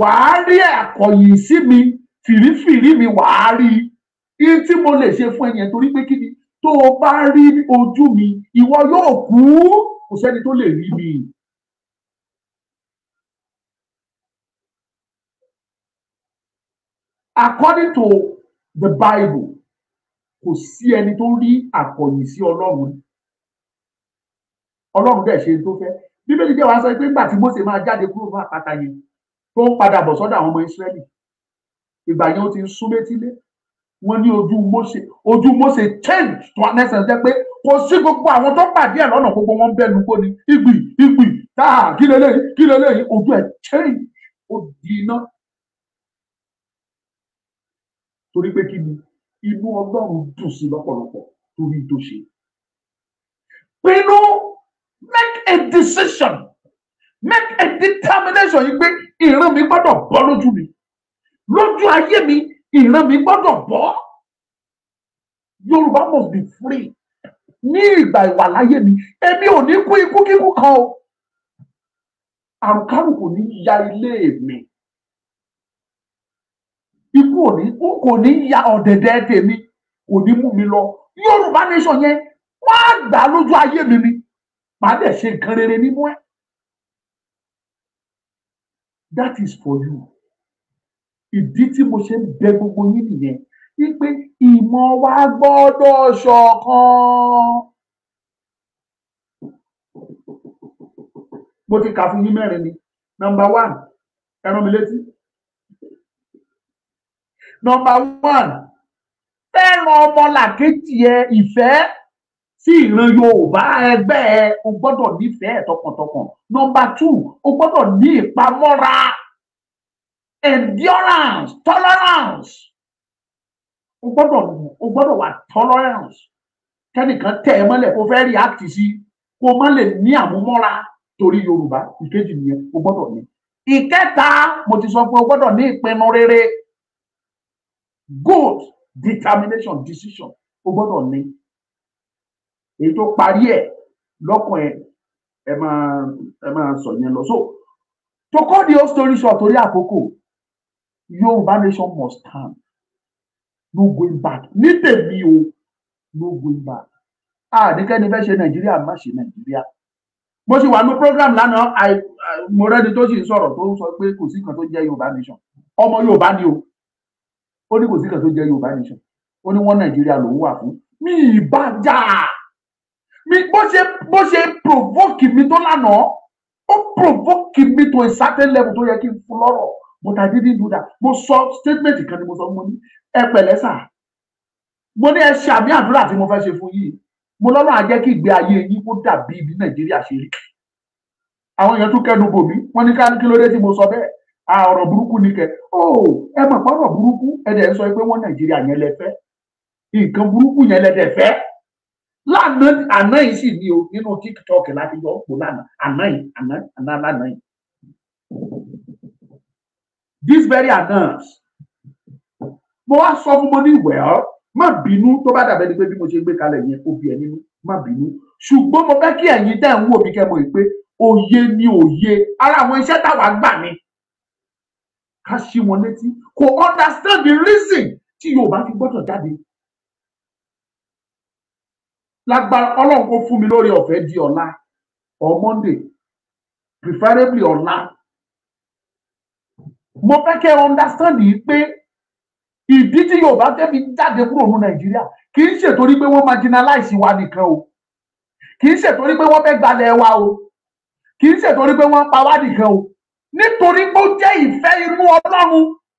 wàá rí àkọ̀yìn sí mi, fìrífìrí mi wàá rí. Ihun tí mo lè ṣe fún ẹ yẹn torí pé kí ni tó o bá rí ojú mi, ìwọ yóò kú. Kò sẹ́ni tó lè rí mi. According to the Bible, kò sí ẹni tó rí àkọ̀yìn sí Ọlọ́run. Ọlọ́run dẹ̀ ṣe tó fẹ́. Bíbélì jẹ́ wàá sọ pé nígbà tí Mósè máa jáde kúrò fún àpáta yẹn tó ń padà bọ̀ sọ́dọ̀ àwọn ọmọ Ísírẹ́lì, ìgbà yẹn ó ti ń sún létílé. wọ́n ní ojú Mósè change to an extent jẹ́ pé kò sí gbogbo àwọn tó pàdé ẹ̀ lọ́nà gbogbo wọn bẹ́ẹ̀ lùkọ́ ni ìgbì táà kí lélẹ́yìn ojú ẹ̀ change ó di iná. Torí pé kí ni inú Ọlọ́run dùn sí lọ́pọ̀lọpọ̀ torí tó ṣe. Pinnu, make a decision, make a determination yìí pé ìran mi gbọ́dọ̀ bọ́ lójú mi, lójú ayé mi ìran mi gbọ́dọ̀ bọ́. Yorùbá must be free. Ní ìgbà ìwàláyé mi èmi ò ní kú ikú kíkú kan o. Àrùnkárùn kò ní ya ilé mi. Ikú kò ní ya ọ̀dẹ̀dẹ̀ tèmi, kò ní mú mi lọ. Yorùbá nation yẹn wọ́n á gbà lójú ayé mi ni, màá dẹ̀ ṣe nǹkan rere nínú ẹ̀. That is for you. Ìdí tí mo ṣe ń bẹ gbogbo yín nìyẹn wípé ìmọ̀ wa gbọ́dọ̀ ṣọ̀kan. Mo ti kà fún yín mẹ́rin ni. Number 1, ẹ rán mi létí. Number 1, fẹ́ràn ọmọlàkejì ẹ, ìfẹ́ sí ìran Yorùbá ẹgbẹ́ ẹ, o gbọ́dọ̀ nífẹ̀ẹ́ tọkàntọkàn. Number 2, o gbọ́dọ̀ ní ìpamọ́ra, endurance, tolerance. O gbọ́dọ̀ wà tolerance. Kẹ́nìkan tẹ̀ ẹ́ mọ́lẹ̀ kó fẹ́ react sí, kó má lè ní àmúmọ́ra torí Yorùbá. Ìkejì nìyẹn, o gbọ́dọ̀ ní. Ìkẹta, mo ti sọ pé o gbọ́dọ̀ ní ìpinnu rere, good determination, decision, o gbọ́dọ̀ ní. Èyí tó parí ẹ̀ lọ́kàn ẹ máa sọ yẹn lọ. So to cut the whole story short, torí àkókò, Yorùbá nation must stand. No going back. Ní tèmi o, no going back. Nìkẹ́ni fẹ́ ṣe Nàìjíríà, má ṣe Nàìjíríà. Mo ṣì wà ní program lánàá, mo rẹ́ni tó sì ń sọ̀rọ̀ tó ń sọ pé kò sí kan tó jẹ́ Yorùbá nation. Ọmọ Yorùbá ni o. Ó ní kò sí kan tó jẹ́ Yorùbá nation. Ó ní wọ́n Nàìjíríà lòún wà fún. Mi ìbájà. Bó ṣe provoke mi tó lánàá, ó provoke mi to a certain level tó yẹ kí n fún lọ́rọ̀. But I didn't do that. Mo sọ statement kan ni mo sọ mo ní ẹ pẹ̀lẹ́ sà. Mo ní ẹ ṣe àmì àdúrà tí mo fẹ́ ṣe fún yìí. Mo lọ́nà á jẹ́ kí ìgbé ayé yín kó dàbí ibi Nàìjíríà ṣe rí. Àwọn èèyàn tún kẹnu bò mí. Wọ́n ní ká kí ló dé tí mo sọ bẹ́ẹ̀. Ọ̀rọ̀ burúkú ni kẹ. Ẹ mọ̀ pé ọ̀rọ̀ burúkú ẹ dẹ̀ sọ pé wọ́n Nàìjíríà yẹn lẹ fẹ́. Nǹkan burúkú yẹn lẹ dẹ̀ fẹ́. Àná yìí sì ni o nínú TikTok láti yọ ọ̀pọ̀ lánàá. Àná lánàá yìí. This very announced. Mo wá sọ fún mo ní má bínú tó bá dàbẹ́ ni pé bí mo ṣe gbé kalẹ̀ yẹn ó bí ẹ nínú, má bínú. Ṣùgbọ́n mo fẹ́ kí ẹ̀yin dẹ̀ ń wò mí kẹ́ mọ̀ pé òye ni òye ara àwọn iṣẹ́ táwa gbà ni. Ká ṣí wọn létí kò understand the reason tí Yorùbá fi gbọ́dọ̀ jáde. Lágbára Ọlọ́run kó fún mi lórí ọ̀fẹ́ di ọ̀la or Monday, preferably ọ̀la. Mo fẹ́ kẹ́ understand yìí pé ìdí tí Yorùbá fẹ́ fi jáde kúrò ní Nàìjíríà kì í ṣe torí pé wọ́n marginalize wa nìkan o, kì í ṣe torí pé wọ́n fẹ́ gbalẹ̀ wa o, kì í ṣe torí pé wọ́n pa wá nìkan o, nítorí pé ó jẹ́ ìfẹ́ inú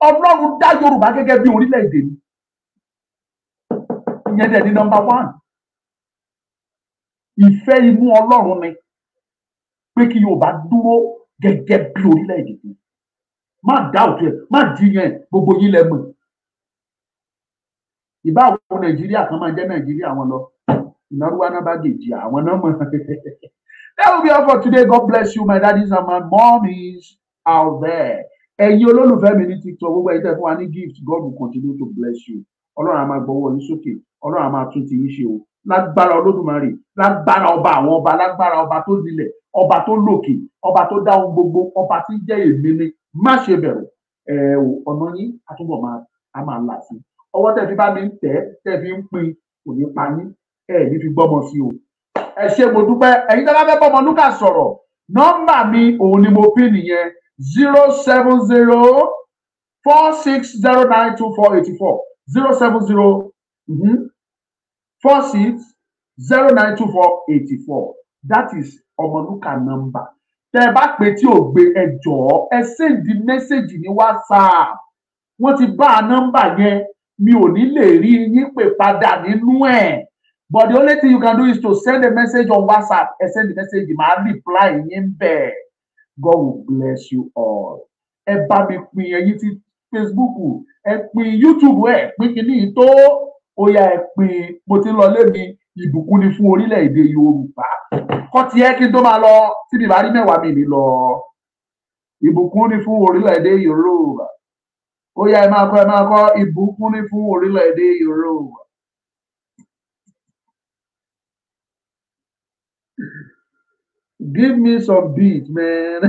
Ọlọ́run dá Yorùbá gẹ́gẹ́ bí orílẹ̀-èdè ni. Ìyẹn dẹ̀ ni number 1. Ìfẹ́ inú Ọlọ́run ni pé kí Yorùbá dúró gẹ́gẹ́ bí orílẹ̀-èdè ni. Má doubt ẹ̀, má jiyàn, gbogbo yín lẹ mọ̀. Ìbá àwọn Nàìjíríà kan máa jẹ́ Nàìjíríà wọn lọ. Ìnáwó náà bá gèjì àwọn náà mọ̀. That will be all for today. God bless you, my daddies and my mommies out there. Ẹ̀yin olólùfẹ́ mi ní TikTok, gbogbo ẹ̀yin tẹ́ fún wa ní gift, God will continue to bless you. Ọlọ́run á máa gbọ́wọ́ yín sókè, Ọlọ́run á máa tún ti yín ṣe o. Lágbára Olódùmarè, lágbára ọba àwọn ọba, lágbára ọba tó nílẹ̀, ọba tó lókè, ọba tó dá ohun gbogbo, ọba tí jẹ́ èmi ni. Má ṣe bẹ̀rù. Ọ̀nà yín àtúbọ̀ máa là sí. Ọwọ́ tẹ́ fi bá mi ń tẹ̀, tẹ́ fi ń pín, kò ní pa yín, ní fi gbọ́mọ sí o. Ẹ ṣé mo dúpẹ́. Ẹ̀yin tó bá fẹ́ bọ́ Omoluka sọ̀rọ̀, nọ́mbà mi òun ni mo pín nìyẹn 07046092484 07046092484. That is Omoluka number. Tẹ́ bá pè tí ò gbé ẹ jọ̀ọ́ ẹ send the message ní WhatsApp. Wọ́n ti bá nọ́mbà yẹn mi ò ní lè rí yín pè padà nínú ẹ̀. But the only thing you can do is to send a message on WhatsApp. Send the message, màá reply yín bẹ́ẹ̀. God will bless you all. Ẹ bá mi pín ẹ̀yin tí Facebook, ẹ pín YouTube, ẹ pín kíní tó. Ó yá ẹ pín, mo ti lọ lé mi, ìbùkún ni fún orílẹ̀-èdè Yorùbá. Kọ́ ti ẹ́ kí n tó máa lọ, tí mi bá rí mẹ́wàá mi ní lọ. Ìbùkún ni fún orílẹ̀-èdè Yorùbá. Ó yá ẹ máa kọ́ ìbùkún ni fún orílẹ̀-èdè Yorùbá. Give me some beat, man.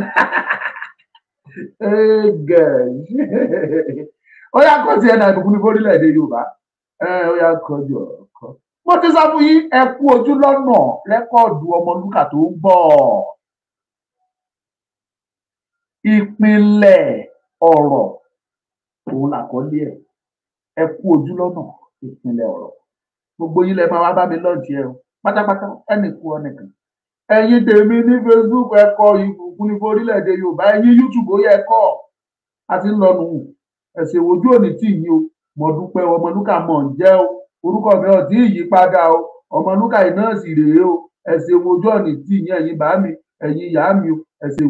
Hey, guys. Ó yá kọ́ ti ẹ̀ náà ìbùkún ni fún orílẹ̀-èdè Yorùbá. Ó yá kọjọ ọkọ. Mo ti sọ fún yín, ẹ kú ojú lọ́nà rẹ́kọ̀dù Omoluka tó ń bọ̀. Ìpínlẹ̀ ọ̀rọ̀ òun làkọ́lé ẹ̀. Ẹ kú ojú lọ́nà ìpínlẹ̀ ọ̀rọ̀. Gbogbo yín lẹ máa wá bá mi lọ́ọ̀dì ẹ o. Pátápátá ẹnì kú ọ̀nìkan. Ẹ̀yin tèmi ní Facebook ẹ kọ ìbùkún ní fún orílẹ̀-èdè Yorùbá. Ẹ̀yin YouTube ó yẹ kọ́. A ti ń lọ nù. Ẹ̀sìn ojú òní tì yín o. Mo dúpẹ́ Omoluka mọ̀ ń jẹ́ o. Orúkọ mi ò tí ì yí padà o. Omoluka yìí náà sì rèé o. Ẹ̀sìn ojú òní tì yín ẹ̀yin bá mi, ẹ̀yin ìyá mi o. Ẹ̀sìn